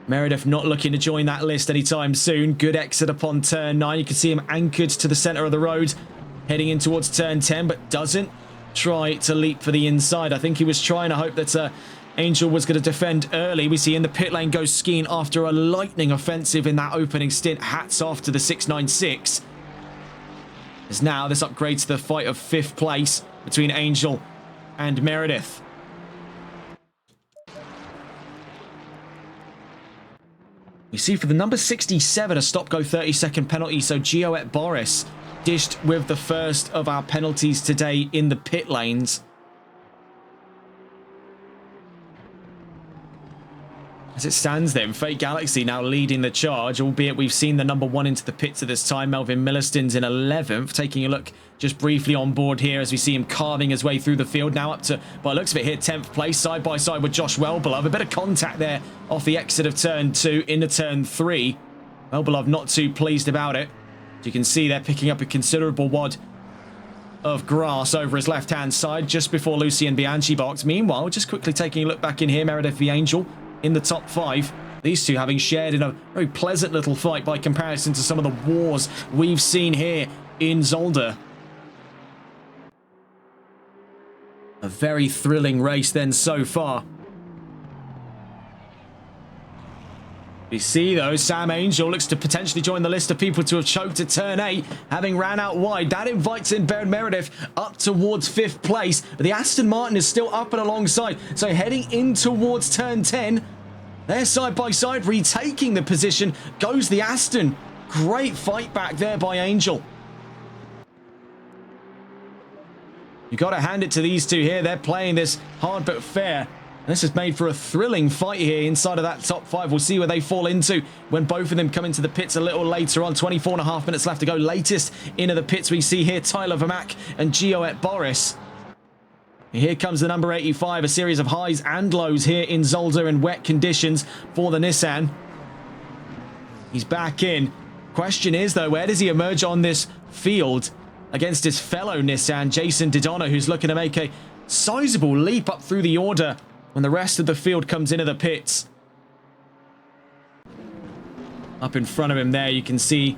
Meredith not looking to join that list anytime soon. Good exit upon turn 9. You can see him anchored to the center of the road, heading in towards turn 10, but doesn't try to leap for the inside. I think he was trying to hope that Angel was going to defend early. We see in the pit lane goes Skeen after a lightning offensive in that opening stint. Hats off to the 696. As now this upgrades to the fight of 5th place between Angel and Meredith. We see for the number 67 a stop-go 30-second penalty. So Gioet Boris dished with the first of our penalties today in the pit lanes. As it stands then, Fate Galaxy now leading the charge, albeit we've seen the number 1 into the pits at this time. Melvin Milliston's in 11th. Taking a look just briefly on board here as we see him carving his way through the field. Now up to, by the looks of it here, 10th place, side by side with Josh Wellbeloved. A bit of contact there off the exit of turn 2 into turn 3. Wellbeloved not too pleased about it. As you can see, they're picking up a considerable wad of grass over his left-hand side just before Lucian Bianchi box. Meanwhile, just quickly taking a look back in here, Meredith the Angel in the top 5. These two having shared in a very pleasant little fight by comparison to some of the wars we've seen here in Zolder. A very thrilling race then so far. We see though, Sam Angel looks to potentially join the list of people to have choked at turn 8, having ran out wide. That invites in Ben Meredith up towards 5th place, but the Aston Martin is still up and alongside. So heading in towards turn 10, they're side by side, retaking the position. Goes the Aston. Great fight back there by Angel. You got to hand it to these two here. They're playing this hard but fair. This has made for a thrilling fight here inside of that top 5. We'll see where they fall into when both of them come into the pits a little later on. 24.5 minutes left to go. Latest into the pits we see here, Tyler Vermack and Gioet Boris. Here comes the number 85, a series of highs and lows here in Zolder in wet conditions for the Nissan. He's back in. Question is, though, where does he emerge on this field against his fellow Nissan, Jason Didona, who's looking to make a sizable leap up through the order when the rest of the field comes into the pits. Up in front of him there, you can see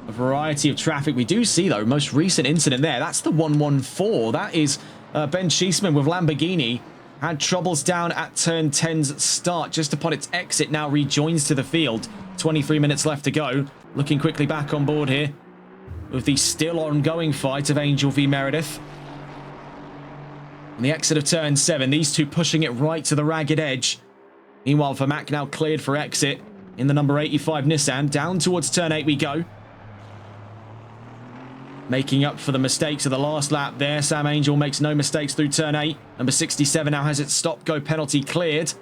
a variety of traffic. We do see, though, most recent incident there. That's the 114. That is Ben Cheeseman with Lamborghini. Had troubles down at turn 10's start. Just upon its exit, now rejoins to the field. 23 minutes left to go. Looking quickly back on board here with the still ongoing fight of Angel v Meredith. On the exit of turn 7, these two pushing it right to the ragged edge. Meanwhile, Vermack now cleared for exit in the number 85 Nissan. Down towards turn 8 we go. Making up for the mistakes of the last lap there. Sam Angel makes no mistakes through turn 8. Number 67 now has its stop-go penalty cleared.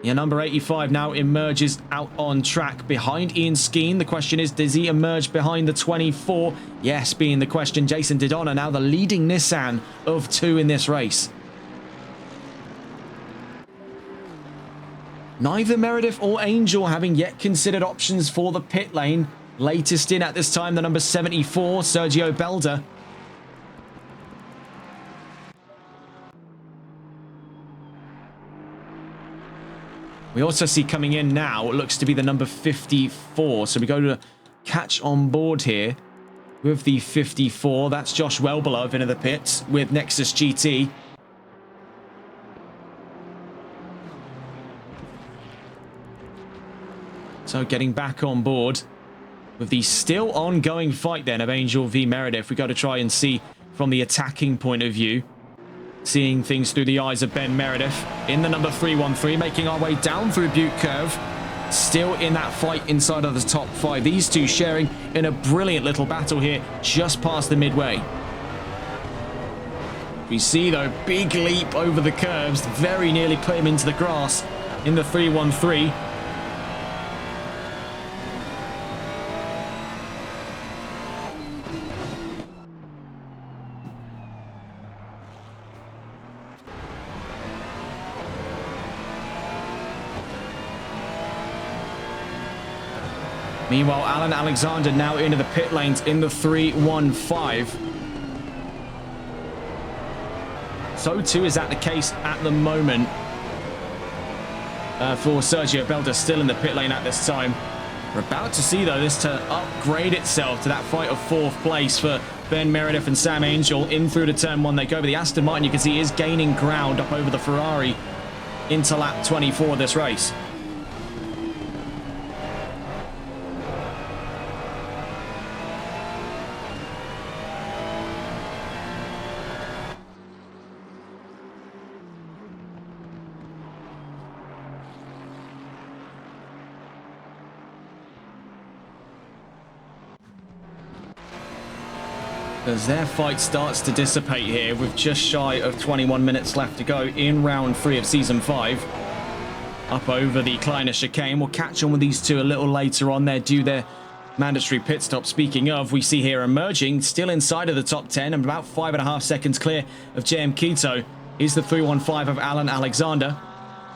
Yeah, number 85 now emerges out on track behind Ian Skeen. The question is, does he emerge behind the 24? Yes, being the question. Jason Didona now the leading Nissan of 2 in this race. Neither Meredith or Angel having yet considered options for the pit lane. Latest in at this time, the number 74, Sergio Belda. We also see coming in now, it looks to be the number 54. So we go to catch on board here with the 54. That's Josh Wellbeloved into the pits with Nexus GT. So getting back on board with the still ongoing fight then of Angel v Meredith. We got to try and see from the attacking point of view. Seeing things through the eyes of Ben Meredith in the number 313, making our way down through Butte Curve. Still in that fight inside of the top 5. These two sharing in a brilliant little battle here just past the midway. We see, though, big leap over the curves. Very nearly put him into the grass in the 313. Meanwhile, Alan Alexander now into the pit lanes in the 315. So too is that the case at the moment for Sergio Belda, still in the pit lane at this time. We're about to see, though, this to upgrade itself to that fight of 4th place for Ben Meredith and Sam Angel. In through to turn 1 they go, but the Aston Martin, you can see, is gaining ground up over the Ferrari into lap 24 of this race. As their fight starts to dissipate here with just shy of 21 minutes left to go in round 3 of Season 5. up over the Kleiner chicane. We'll catch on with these two a little later on. They're due their mandatory pit stop. Speaking of, we see here emerging, still inside of the top 10 and about 5.5 seconds clear of JM Quito is the 315 of Alan Alexander.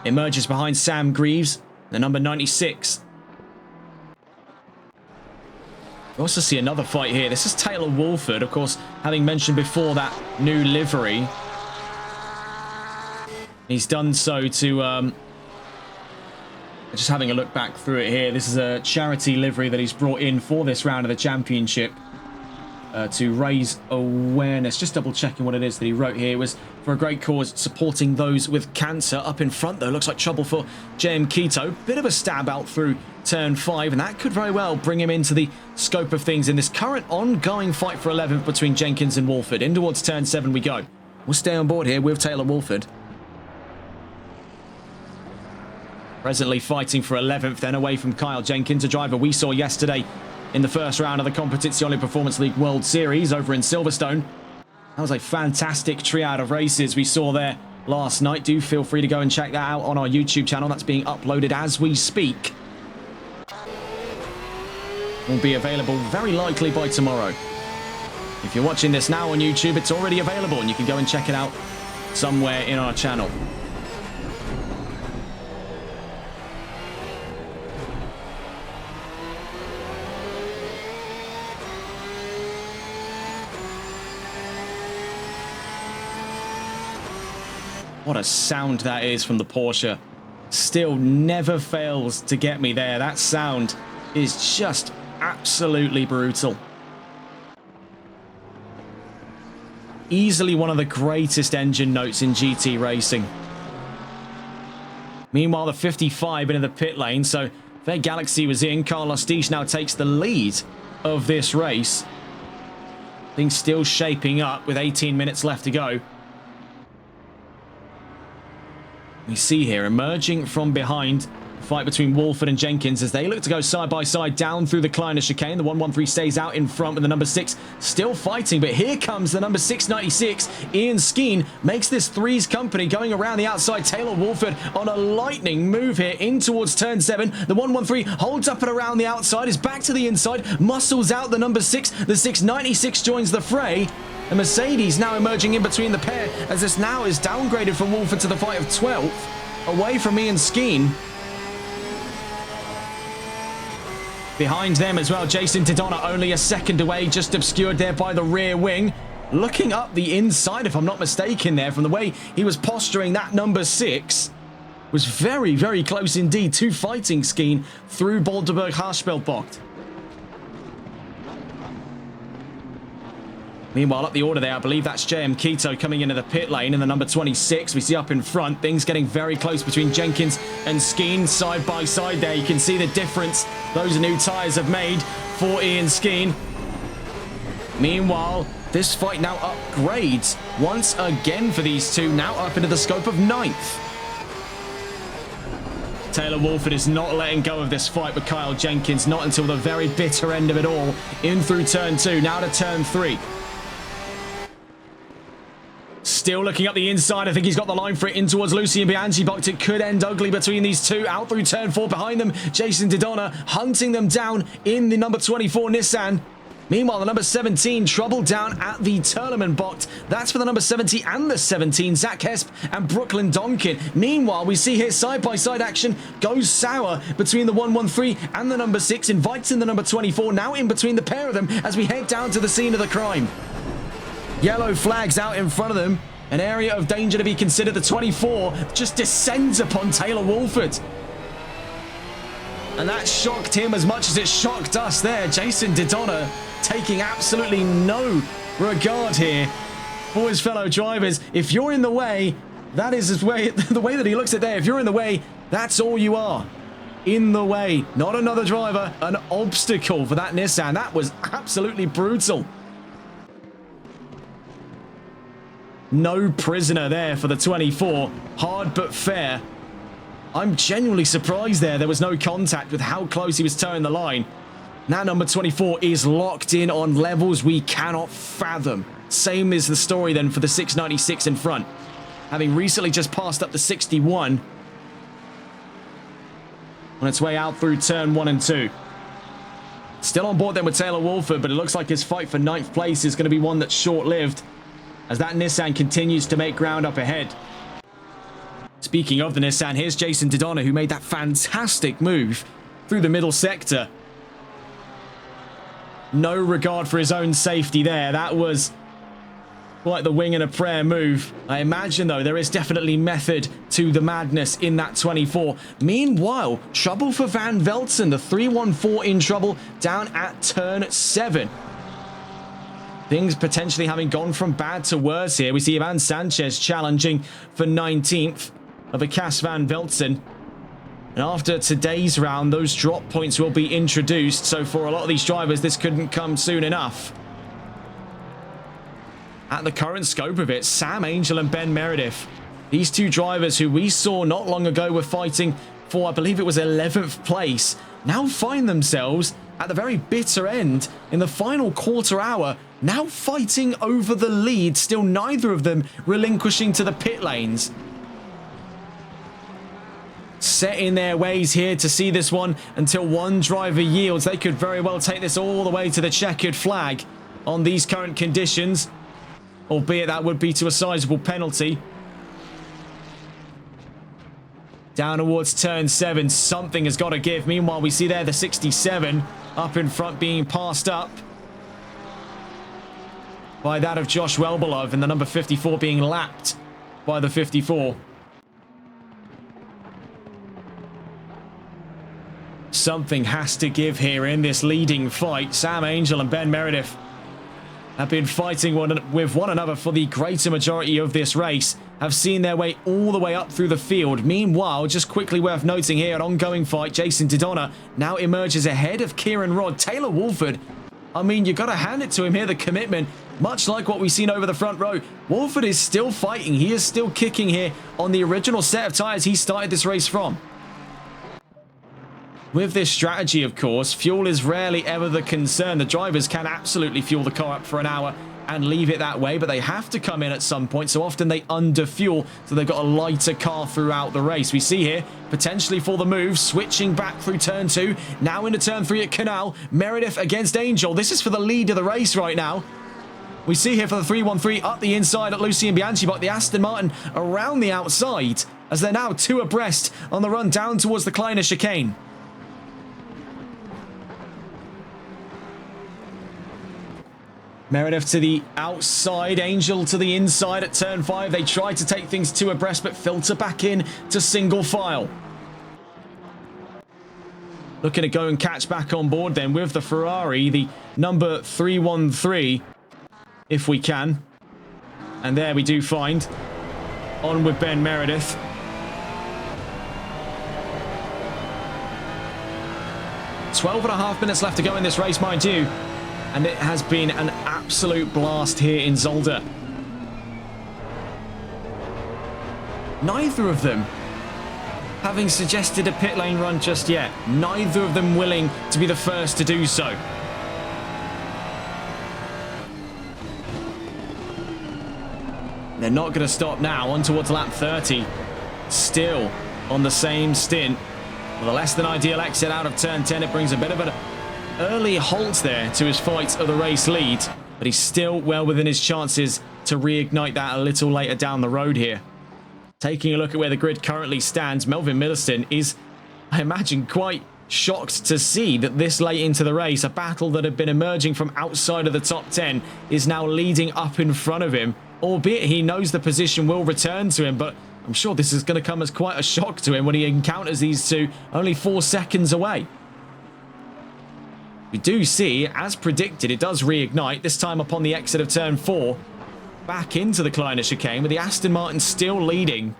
Emerges behind Sam Greaves, the number 96. We also see another fight here. This is Taylor Wolford, of course, having mentioned before that new livery. He's done so to... just having a look back through it here. This is a charity livery that he's brought in for this round of the championship to raise awareness. Just double checking what it is that he wrote here. It was for a great cause, supporting those with cancer. Up in front, though, looks like trouble for JM Quito. Bit of a stab out through turn 5, and that could very well bring him into the scope of things in this current ongoing fight for 11th between Jenkins and Wolford. In towards turn 7 we go. We'll stay on board here with Taylor Wolford. Presently fighting for 11th, then away from Kyle Jenkins, a driver we saw yesterday in the first round of the Competizione Performance League World Series over in Silverstone. That was a fantastic triad of races we saw there last night. Do feel free to go and check that out on our YouTube channel. That's being uploaded as we speak. Will be available very likely by tomorrow. If you're watching this now on YouTube, it's already available and you can go and check it out somewhere in our channel. What a sound that is from the Porsche. Still never fails to get me there. That sound is just absolutely brutal. Easily one of the greatest engine notes in GT racing. Meanwhile, the 55 into the pit lane, so their Galaxy was in. Carlos Disch now takes the lead of this race. Things still shaping up with 18 minutes left to go. We see here, emerging from behind, the fight between Wolford and Jenkins as they look to go side by side down through the Kleiner chicane. The 113 stays out in front with the number 6 still fighting, but here comes the number 696. Ian Skeen makes this threes company going around the outside. Taylor Wolford on a lightning move here in towards turn 7. The 113 holds up and around the outside, is back to the inside, muscles out the number 6. The 696 joins the fray. The Mercedes now emerging in between the pair as this now is downgraded from Wolford to the fight of 12th, away from Ian Skeen. Behind them as well, Jason Didona only a second away, just obscured there by the rear wing. Looking up the inside, if I'm not mistaken there, from the way he was posturing, that number 6 was very, very close indeed to fighting Skeen through Boulderberg-Haarspelbocht. Meanwhile, up the order there, I believe that's JM Quito coming into the pit lane in the number 26. We see up in front, things getting very close between Jenkins and Skeen side by side there. You can see the difference those new tyres have made for Ian Skeen. Meanwhile, this fight now upgrades once again for these two, now up into the scope of 9th. Taylor Wolford is not letting go of this fight with Kyle Jenkins, not until the very bitter end of it all. In through turn 2, now to turn 3. Still looking up the inside. I think he's got the line for it in towards Lucien Bianchi-Bocht. It could end ugly between these two. Out through turn 4 behind them. Jason Didona hunting them down in the number 24 Nissan. Meanwhile, the number 17 trouble down at the Terlemann-Bocht. That's for the number 70 and the 17, Zach Hesp and Brooklyn Donkin. Meanwhile, we see here side-by-side action goes sour between the 113 and the number 6, inviting the number 24 now in between the pair of them as we head down to the scene of the crime. Yellow flags out in front of them. An area of danger to be considered. The 24 just descends upon Taylor Wolford. And that shocked him as much as it shocked us there. Jason Didona taking absolutely no regard here for his fellow drivers. If you're in the way, that is his way, the way that he looks at there. If you're in the way, that's all you are. In the way. Not another driver, an obstacle for that Nissan. That was absolutely brutal. No prisoner there for the 24. Hard but fair. I'm genuinely surprised there was no contact with how close he was towing the line. Now number 24 is locked in on levels we cannot fathom. Same is the story then for the 696 in front. Having recently just passed up the 61. on its way out through turn 1 and 2. Still on board then with Taylor Wolford, but it looks like his fight for 9th place is going to be one that's short-lived as that Nissan continues to make ground up ahead. Speaking of the Nissan, here's Jason Dodonna, who made that fantastic move through the middle sector. No regard for his own safety there. That was like the wing and a prayer move. I imagine, though, there is definitely method to the madness in that 24. Meanwhile, trouble for Van Velzen. The 314 in trouble down at turn 7. Things potentially having gone from bad to worse here. We see Ivan Sanchez challenging for 19th of a Cas Van Velzen. And after today's round, those drop points will be introduced. So for a lot of these drivers, this couldn't come soon enough. At the current scope of it, Sam Angel and Ben Meredith, these two drivers who we saw not long ago were fighting for, I believe it was 11th place, now find themselves at the very bitter end in the final quarter hour, now fighting over the lead, still neither of them relinquishing to the pit lanes. Set in their ways here to see this one until one driver yields. They could very well take this all the way to the checkered flag on these current conditions, albeit that would be to a sizable penalty. Down towards turn 7, something has got to give. Meanwhile, we see there the 67 up in front being passed up by that of Josh Welbelov, and the number 54 being lapped by the 54. Something has to give here in this leading fight. Sam Angel and Ben Meredith have been fighting with one another for the greater majority of this race, have seen their way all the way up through the field. Meanwhile, just quickly worth noting here, an ongoing fight, Jason Dodonna now emerges ahead of Kieran Rodd. Taylor Wolford, I mean, you've got to hand it to him here, the commitment, much like what we've seen over the front row. Wolford is still fighting. He is still kicking here on the original set of tyres he started this race from. With this strategy, of course, fuel is rarely ever the concern. The drivers can absolutely fuel the car up for an hour and leave it that way, but they have to come in at some point. So often they underfuel, so they've got a lighter car throughout the race. We see here, potentially for the move, switching back through turn 2, now into turn 3 at Canal. Meredith against Angel. This is for the lead of the race right now. We see here for the 313 up the inside at Lucien Bianchi, but the Aston Martin around the outside as they're now 2 abreast on the run down towards the Kleiner chicane. Meredith to the outside, Angel to the inside at turn 5. They try to take things 2 abreast, but filter back in to single file. Looking to go and catch back on board then with the Ferrari, the number 313, if we can. And there we do find. On with Ben Meredith. .5 minutes left to go in this race, mind you. And it has been an absolute blast here in Zolder. Neither of them having suggested a pit lane run just yet. Neither of them willing to be the first to do so. They're not going to stop now. On towards lap 30. Still on the same stint. With a less than ideal exit out of turn 10, it brings a bit of an early halt there to his fight of the race lead, but he's still well within his chances to reignite that a little later down the road here. Taking a look at where the grid currently stands, Melvin Middleton is, I imagine, quite shocked to see that this late into the race, a battle that had been emerging from outside of the top 10 is now leading up in front of him, albeit he knows the position will return to him, but I'm sure this is going to come as quite a shock to him when he encounters these two only 4 seconds away. We do see, as predicted, it does reignite, this time upon the exit of turn 4, back into the Kleiner chicane, with the Aston Martin still leading.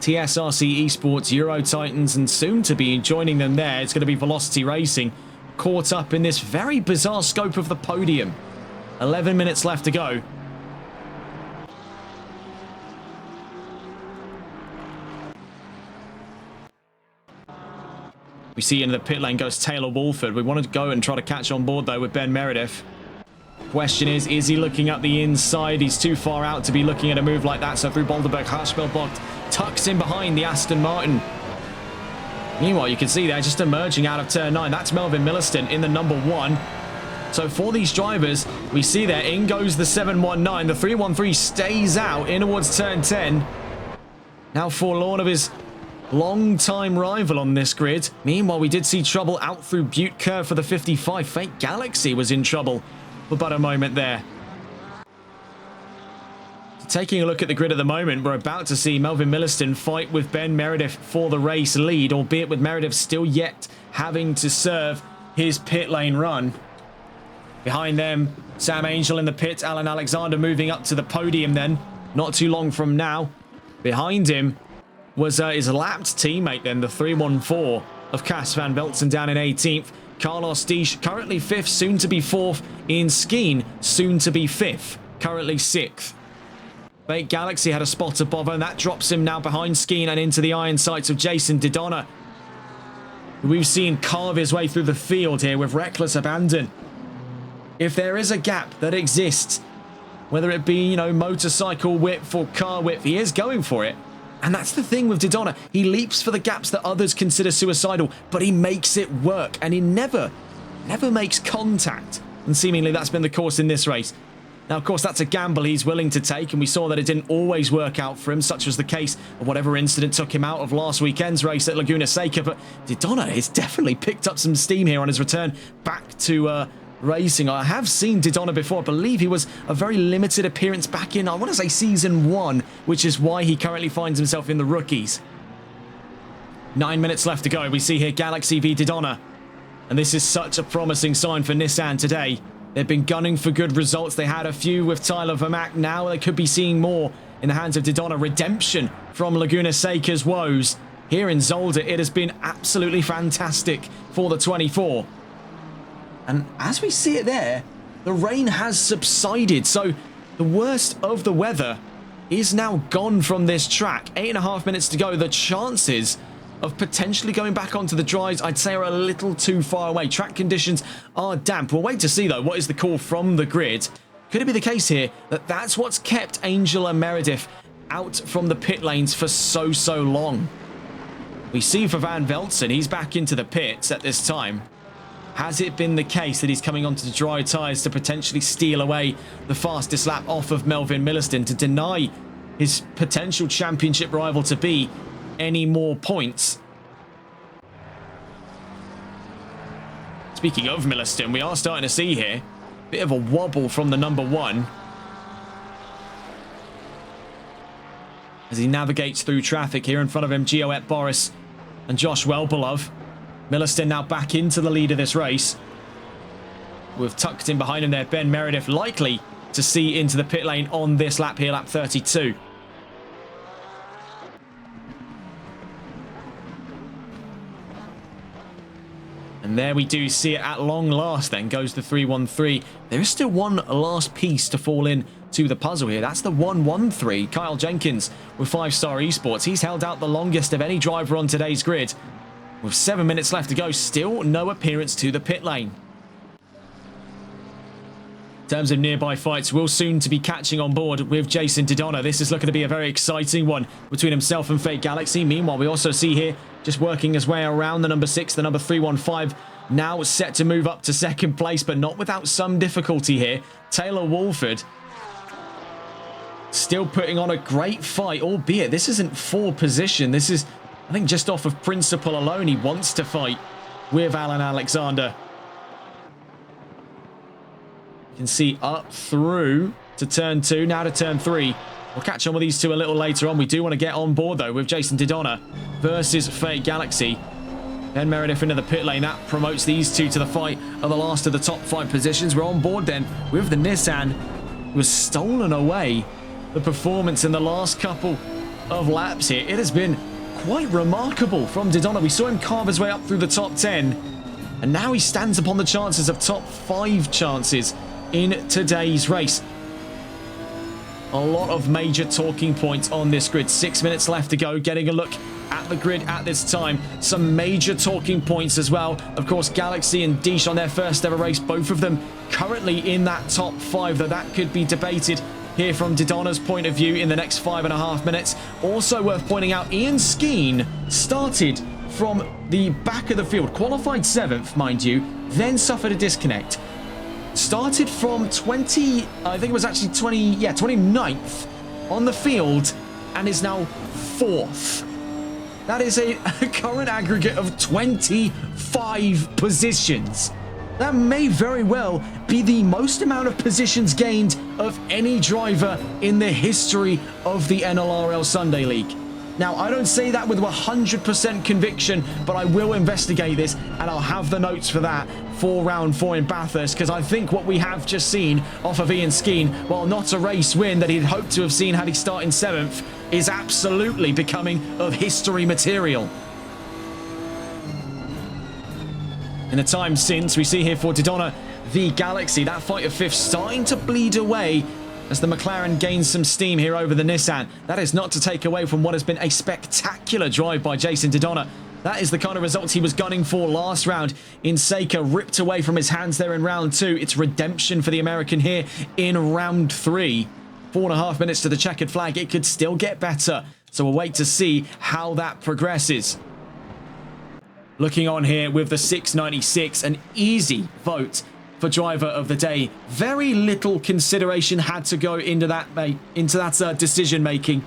TSRC Esports, Euro Titans, and soon to be joining them there, it's going to be Velocity Racing, caught up in this very bizarre scope of the podium. 11 minutes left to go. We see into the pit lane goes Taylor Wolford. We wanted to go and try to catch on board, though, with Ben Meredith. Question is he looking at the inside? He's too far out to be looking at a move like that. So through Boulderberg, Harshbelbog tucks in behind the Aston Martin. Meanwhile, you can see they're just emerging out of turn 9. That's Melvin Milliston in the number 1. So for these drivers, we see there, in goes the 719. The 313 stays out in towards turn 10. Now forlorn of his long-time rival on this grid. Meanwhile, we did see trouble out through Butte Curve for the 55. Fake Galaxy was in trouble for but a moment there. Taking a look at the grid at the moment, we're about to see Melvin Milliston fight with Ben Meredith for the race lead, albeit with Meredith still yet having to serve his pit lane run. Behind them, Sam Angel in the pit, Alan Alexander moving up to the podium then, not too long from now. Behind him was his lapped teammate then, the 314 of Cas van Veltzen down in 18th. Carlos Diesch currently 5th, soon to be 4th. Ian Skeen, soon to be 5th, currently 6th. Fake Galaxy had a spot above her, and that drops him now behind Skeen and into the iron sights of Jason Didonna. We've seen carve his way through the field here with reckless abandon. If there is a gap that exists, whether it be, you know, motorcycle width or car width, he is going for it. And that's the thing with Didonna. He leaps for the gaps that others consider suicidal, but he makes it work, and he never makes contact. And seemingly that's been the course in this race. Now, of course, that's a gamble he's willing to take, and we saw that it didn't always work out for him, such was the case of whatever incident took him out of last weekend's race at Laguna Seca. But Didonna has definitely picked up some steam here on his return back to racing. I have seen Didonna before. I believe he was a very limited appearance back in, I want to say, season 1, which is why he currently finds himself in the rookies. 9 minutes left to go. We see here Galaxy v Didonna, and this is such a promising sign for Nissan today. They've been gunning for good results. They had a few with Tyler Vermack. Now they could be seeing more in the hands of Didonna. Redemption from Laguna Seca's woes. Here in Zolder, it has been absolutely fantastic for the 24. And as we see it there, the rain has subsided. So the worst of the weather is now gone from this track. 8.5 minutes to go. The chances of potentially going back onto the dries, I'd say, are a little too far away. Track conditions are damp. We'll wait to see, though, what is the call from the grid. Could it be the case here that that's what's kept Angel and Meredith out from the pit lanes for so long? We see for Van Veltzen, he's back into the pits at this time. Has it been the case that he's coming onto the dry tyres to potentially steal away the fastest lap off of Melvin Milliston to deny his potential championship rival to be any more points? Speaking of Milliston, we are starting to see here a bit of a wobble from the number 1 as he navigates through traffic. Here in front of him, Gioette Boris and Josh Welbelov. Milliston now back into the lead of this race. We've tucked in behind him there, Ben Meredith, likely to see into the pit lane on this lap here, lap 32. And there we do see it at long last. Then goes the 313. There is still one last piece to fall in to the puzzle here. That's the 113. Kyle Jenkins with 5-Star Esports. He's held out the longest of any driver on today's grid. With 7 minutes left to go, still no appearance to the pit lane. In terms of nearby fights, we'll soon to be catching on board with Jason Didonna. This is looking to be a very exciting one between himself and Fake Galaxy. Meanwhile, we also see here, just working his way around, the number 6, the number 315, now set to move up to second place, but not without some difficulty here. Taylor Walford still putting on a great fight, albeit this isn't for position. This is, I think, just off of principle alone. He wants to fight with Alan Alexander. You can see up through to turn 2, now to turn 3. We'll catch on with these two a little later on. We do want to get on board, though, with Jason Didonna versus Fake Galaxy. Ben Meredith into the pit lane. That promotes these two to the fight of the last of the top 5 positions. We're on board then with the Nissan, who has stolen away the performance in the last couple of laps here. It has been quite remarkable from Didonna. We saw him carve his way up through the top 10, and now he stands upon the chances of top 5 chances in today's race. A lot of major talking points on this grid. 6 minutes left to go. Getting a look at the grid at this time. Some major talking points as well. Of course, Galaxy and Diesch on their first ever race. Both of them currently in that top 5, though that could be debated here from Dodonna's point of view in the next 5.5 minutes. Also worth pointing out, Ian Skeen started from the back of the field, qualified 7th, mind you, then suffered a disconnect. Started from 20, I think it was actually 29th on the field, and is now 4th. That is a current aggregate of 25 positions. That may very well be the most amount of positions gained of any driver in the history of the NLRL Sunday League. Now, I don't say that with 100% conviction, but I will investigate this, and I'll have the notes for that for round 4 in Bathurst, because I think what we have just seen off of Ian Skeen, while not a race win that he'd hoped to have seen had he started in 7th, is absolutely becoming of history material. In the time since, we see here for Dodonna v Galaxy, that fight of 5th starting to bleed away as the McLaren gains some steam here over the Nissan. That is not to take away from what has been a spectacular drive by Jason Dodonna. That is the kind of results he was gunning for last round. In Seika, ripped away from his hands there in round 2. It's redemption for the American here in round 3. 4.5 minutes to the checkered flag. It could still get better, so we'll wait to see how that progresses. Looking on here with the 696, an easy vote for driver of the day. Very little consideration had to go into that decision making.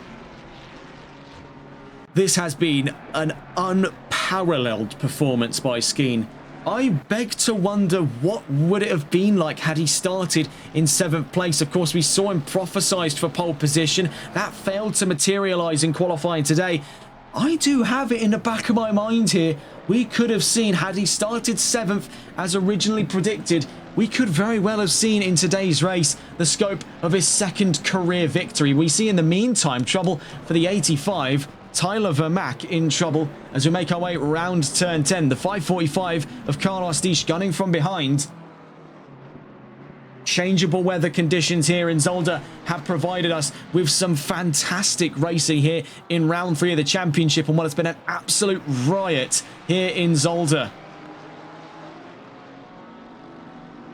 This has been an unparalleled performance by Skeen. I beg to wonder what would it have been like had he started in 7th place. Of course, we saw him prophesized for pole position. That failed to materialize in qualifying today. I do have it in the back of my mind here. We could have seen, had he started 7th as originally predicted, we could very well have seen in today's race the scope of his 2nd career victory. We see in the meantime trouble for the 85, Tyler Vermack in trouble as we make our way round turn 10. The 545 of Carlos Disch gunning from behind. Changeable weather conditions here in Zolder have provided us with some fantastic racing here in round 3 of the championship, and what has been an absolute riot here in Zolder.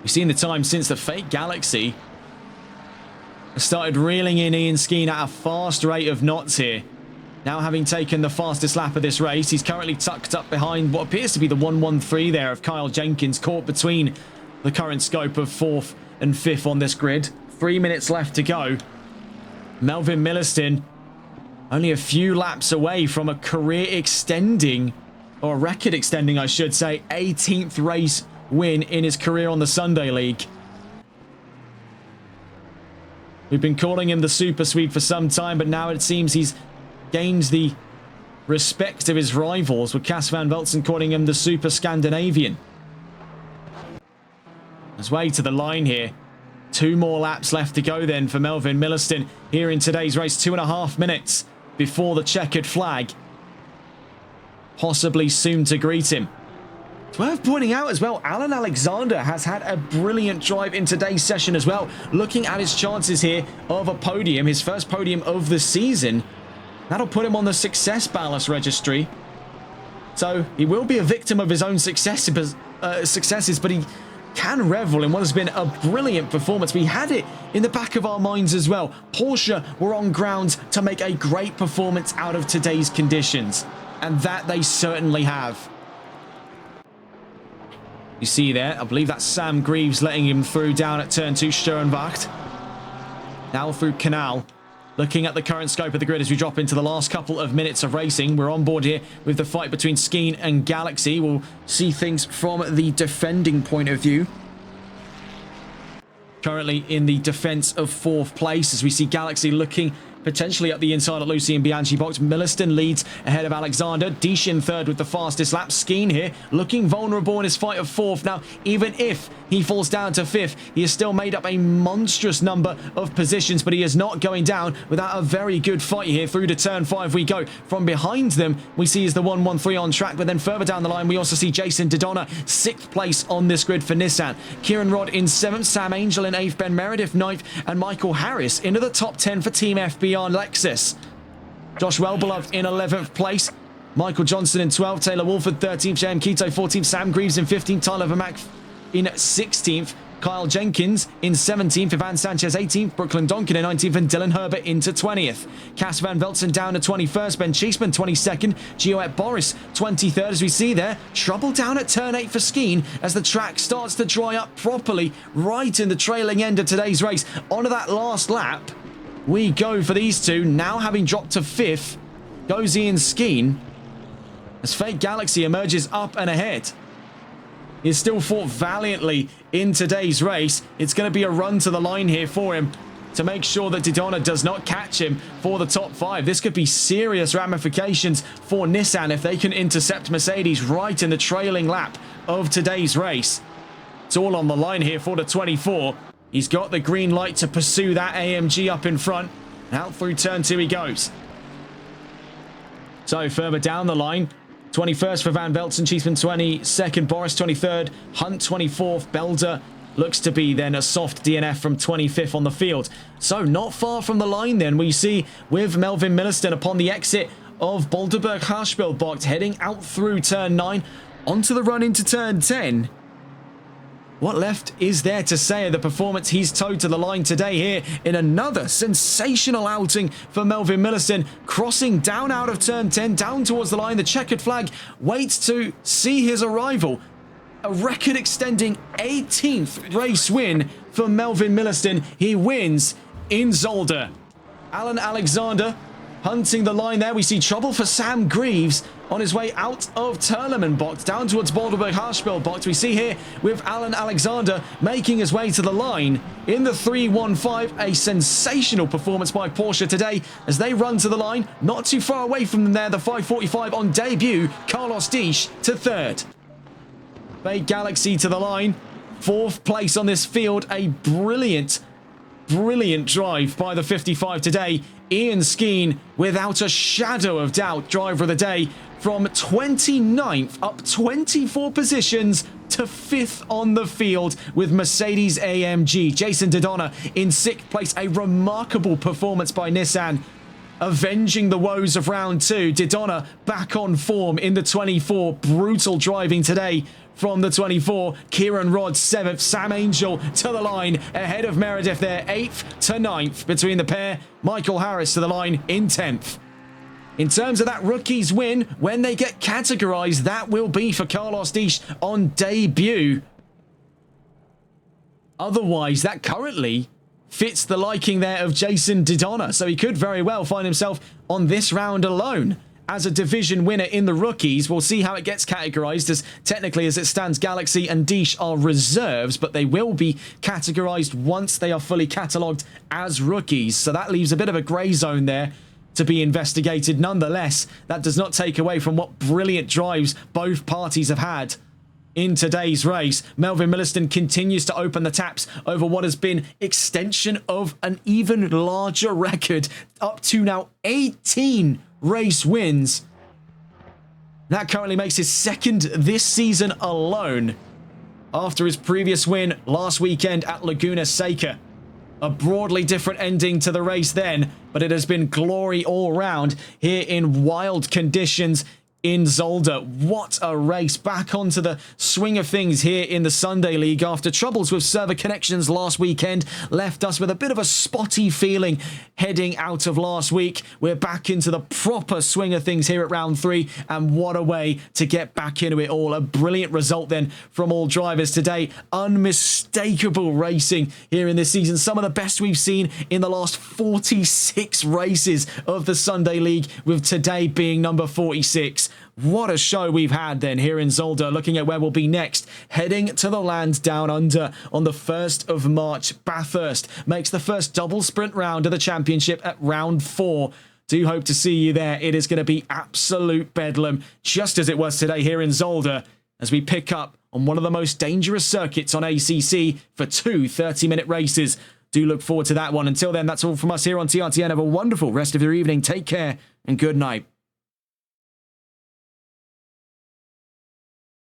We've seen the time since the fake Galaxy has started reeling in Ian Skeen at a fast rate of knots here. Now having taken the fastest lap of this race, he's currently tucked up behind what appears to be the 113 there of Kyle Jenkins, caught between the current scope of 4th and 5th on this grid. 3 minutes left to go. Melvin Milliston only a few laps away from a career extending, or a record extending I should say, 18th race win in his career on the Sunday League. We've been calling him the Super Swede for some time, but now it seems he's gained the respect of his rivals, with Cas van Veltzen calling him the Super Scandinavian. His way to the line here. 2 more laps left to go then for Melvin Milliston here in today's race. 2.5 minutes before the checkered flag possibly soon to greet him. It's worth pointing out as well, Alan Alexander has had a brilliant drive in today's session as well. Looking at his chances here of a podium, his first podium of the season. That'll put him on the success ballast registry. So he will be a victim of his own successes, but he can revel in what has been a brilliant performance. We had it in the back of our minds as well. Porsche were on ground to make a great performance out of today's conditions, and that they certainly have. You see there, I believe that's Sam Greaves letting him through down at turn 2, Störenwacht. Now through Canal. Looking at the current scope of the grid as we drop into the last couple of minutes of racing. We're on board here with the fight between Skeen and Galaxy. We'll see things from the defending point of view. Currently in the defence of 4th place as we see Galaxy looking potentially up the inside of Lucy and Bianchi box. Milliston leads ahead of Alexander. Disch in 3rd with the fastest lap. Skeen here looking vulnerable in his fight of 4th. Now, even if he falls down to 5th, he has still made up a monstrous number of positions, but he is not going down without a very good fight here. Through to turn 5 we go. From behind them, we see is the 113 on track, but then further down the line, we also see Jason Dodonna, 6th place on this grid for Nissan. Kieran Rodd in 7th, Sam Angel in 8th, Ben Meredith 9th, and Michael Harris into the top 10 for Team FBR Lexus. Josh Wellbeloved in 11th place. Michael Johnson in 12th. Taylor Wolford 13th. JM Keto 14th. Sam Greaves in 15th. Tyler Vermack in 16th. Kyle Jenkins in 17th, Ivan Sanchez 18th, Brooklyn Donkin in 19th, and Dylan Herbert into 20th. Cass Van Veltzen down to 21st, Ben Cheeseman 22nd, Gioet Boris 23rd. As we see there, trouble down at turn 8 for Skeen as the track starts to dry up properly right in the trailing end of today's race. Onto that last lap we go for these two, now having dropped to 5th. Goes Ian Skeen as Fake Galaxy emerges up and ahead. He's still fought valiantly in today's race. It's going to be a run to the line here for him to make sure that Didona does not catch him for the top 5. This could be serious ramifications for Nissan if they can intercept Mercedes right in the trailing lap of today's race. It's all on the line here for the 24. He's got the green light to pursue that AMG up in front. Out through turn 2 he goes. So further down the line, 21st for Van Veltzen, Cheeseman 22nd, Boris 23rd, Hunt 24th, Belder looks to be then a soft DNF from 25th on the field. So not far from the line then we see with Melvin Milliston upon the exit of Boulderberg Harshbildbocht heading out through turn 9 onto the run into turn 10. What left is there to say of the performance he's towed to the line today here in another sensational outing for Melvin Milliston, crossing down out of turn 10, down towards the line. The checkered flag waits to see his arrival. A record-extending 18th race win for Melvin Milliston. He wins in Zolder. Alan Alexander hunting the line there. We see trouble for Sam Greaves on his way out of Terlemenbocht down towards Boulderberg Harshbildbocht. We see here with Alan Alexander making his way to the line in the 315. A sensational performance by Porsche today as they run to the line. Not too far away from them there. The 545 on debut. Carlos Disch to 3rd. Fake Galaxy to the line. 4th place on this field. A brilliant drive by the 55 today. Ian Skeen, without a shadow of doubt, driver of the day, from 29th up 24 positions to 5th on the field with Mercedes AMG. Jason Didona in 6th place. A remarkable performance by Nissan, avenging the woes of round 2. Didona back on form in the 24. Brutal driving today from the 24. Kieran Rodd 7th. Sam Angel to the line ahead of Meredith there. 8th to 9th between the pair. Michael Harris to the line in 10th. In terms of that rookie's win, when they get categorized, that will be for Carlos Disch on debut. Otherwise, that currently fits the liking there of Jason Didona. So he could very well find himself on this round alone as a division winner in the rookies. We'll see how it gets categorized, as technically as it stands, Galaxy and Disch are reserves, but they will be categorized once they are fully catalogued as rookies. So that leaves a bit of a grey zone there to be investigated. Nonetheless, that does not take away from what brilliant drives both parties have had in today's race. Melvin Milliston continues to open the taps over what has been extension of an even larger record, up to now 18 race wins. That currently makes his 2nd this season alone, after his previous win last weekend at Laguna Seca. A broadly different ending to the race then, but it has been glory all round here in wild conditions in Zolder. What a race. Back onto the swing of things here in the Sunday League after troubles with server connections last weekend left us with a bit of a spotty feeling heading out of last week. We're back into the proper swing of things here at round 3, and what a way to get back into it all. A brilliant result then from all drivers today. Unmistakable racing here in this season. Some of the best we've seen in the last 46 races of the Sunday League, with today being number 46. What a show we've had then here in Zolder. Looking at where we'll be next, heading to the land down under on the 1st of March. Bathurst makes the first double sprint round of the championship at round 4. Do hope to see you there. It is going to be absolute bedlam, just as it was today here in Zolder, as we pick up on one of the most dangerous circuits on ACC for 2 30-minute races. Do look forward to that one. Until then, that's all from us here on TRTN. Have a wonderful rest of your evening. Take care and good night.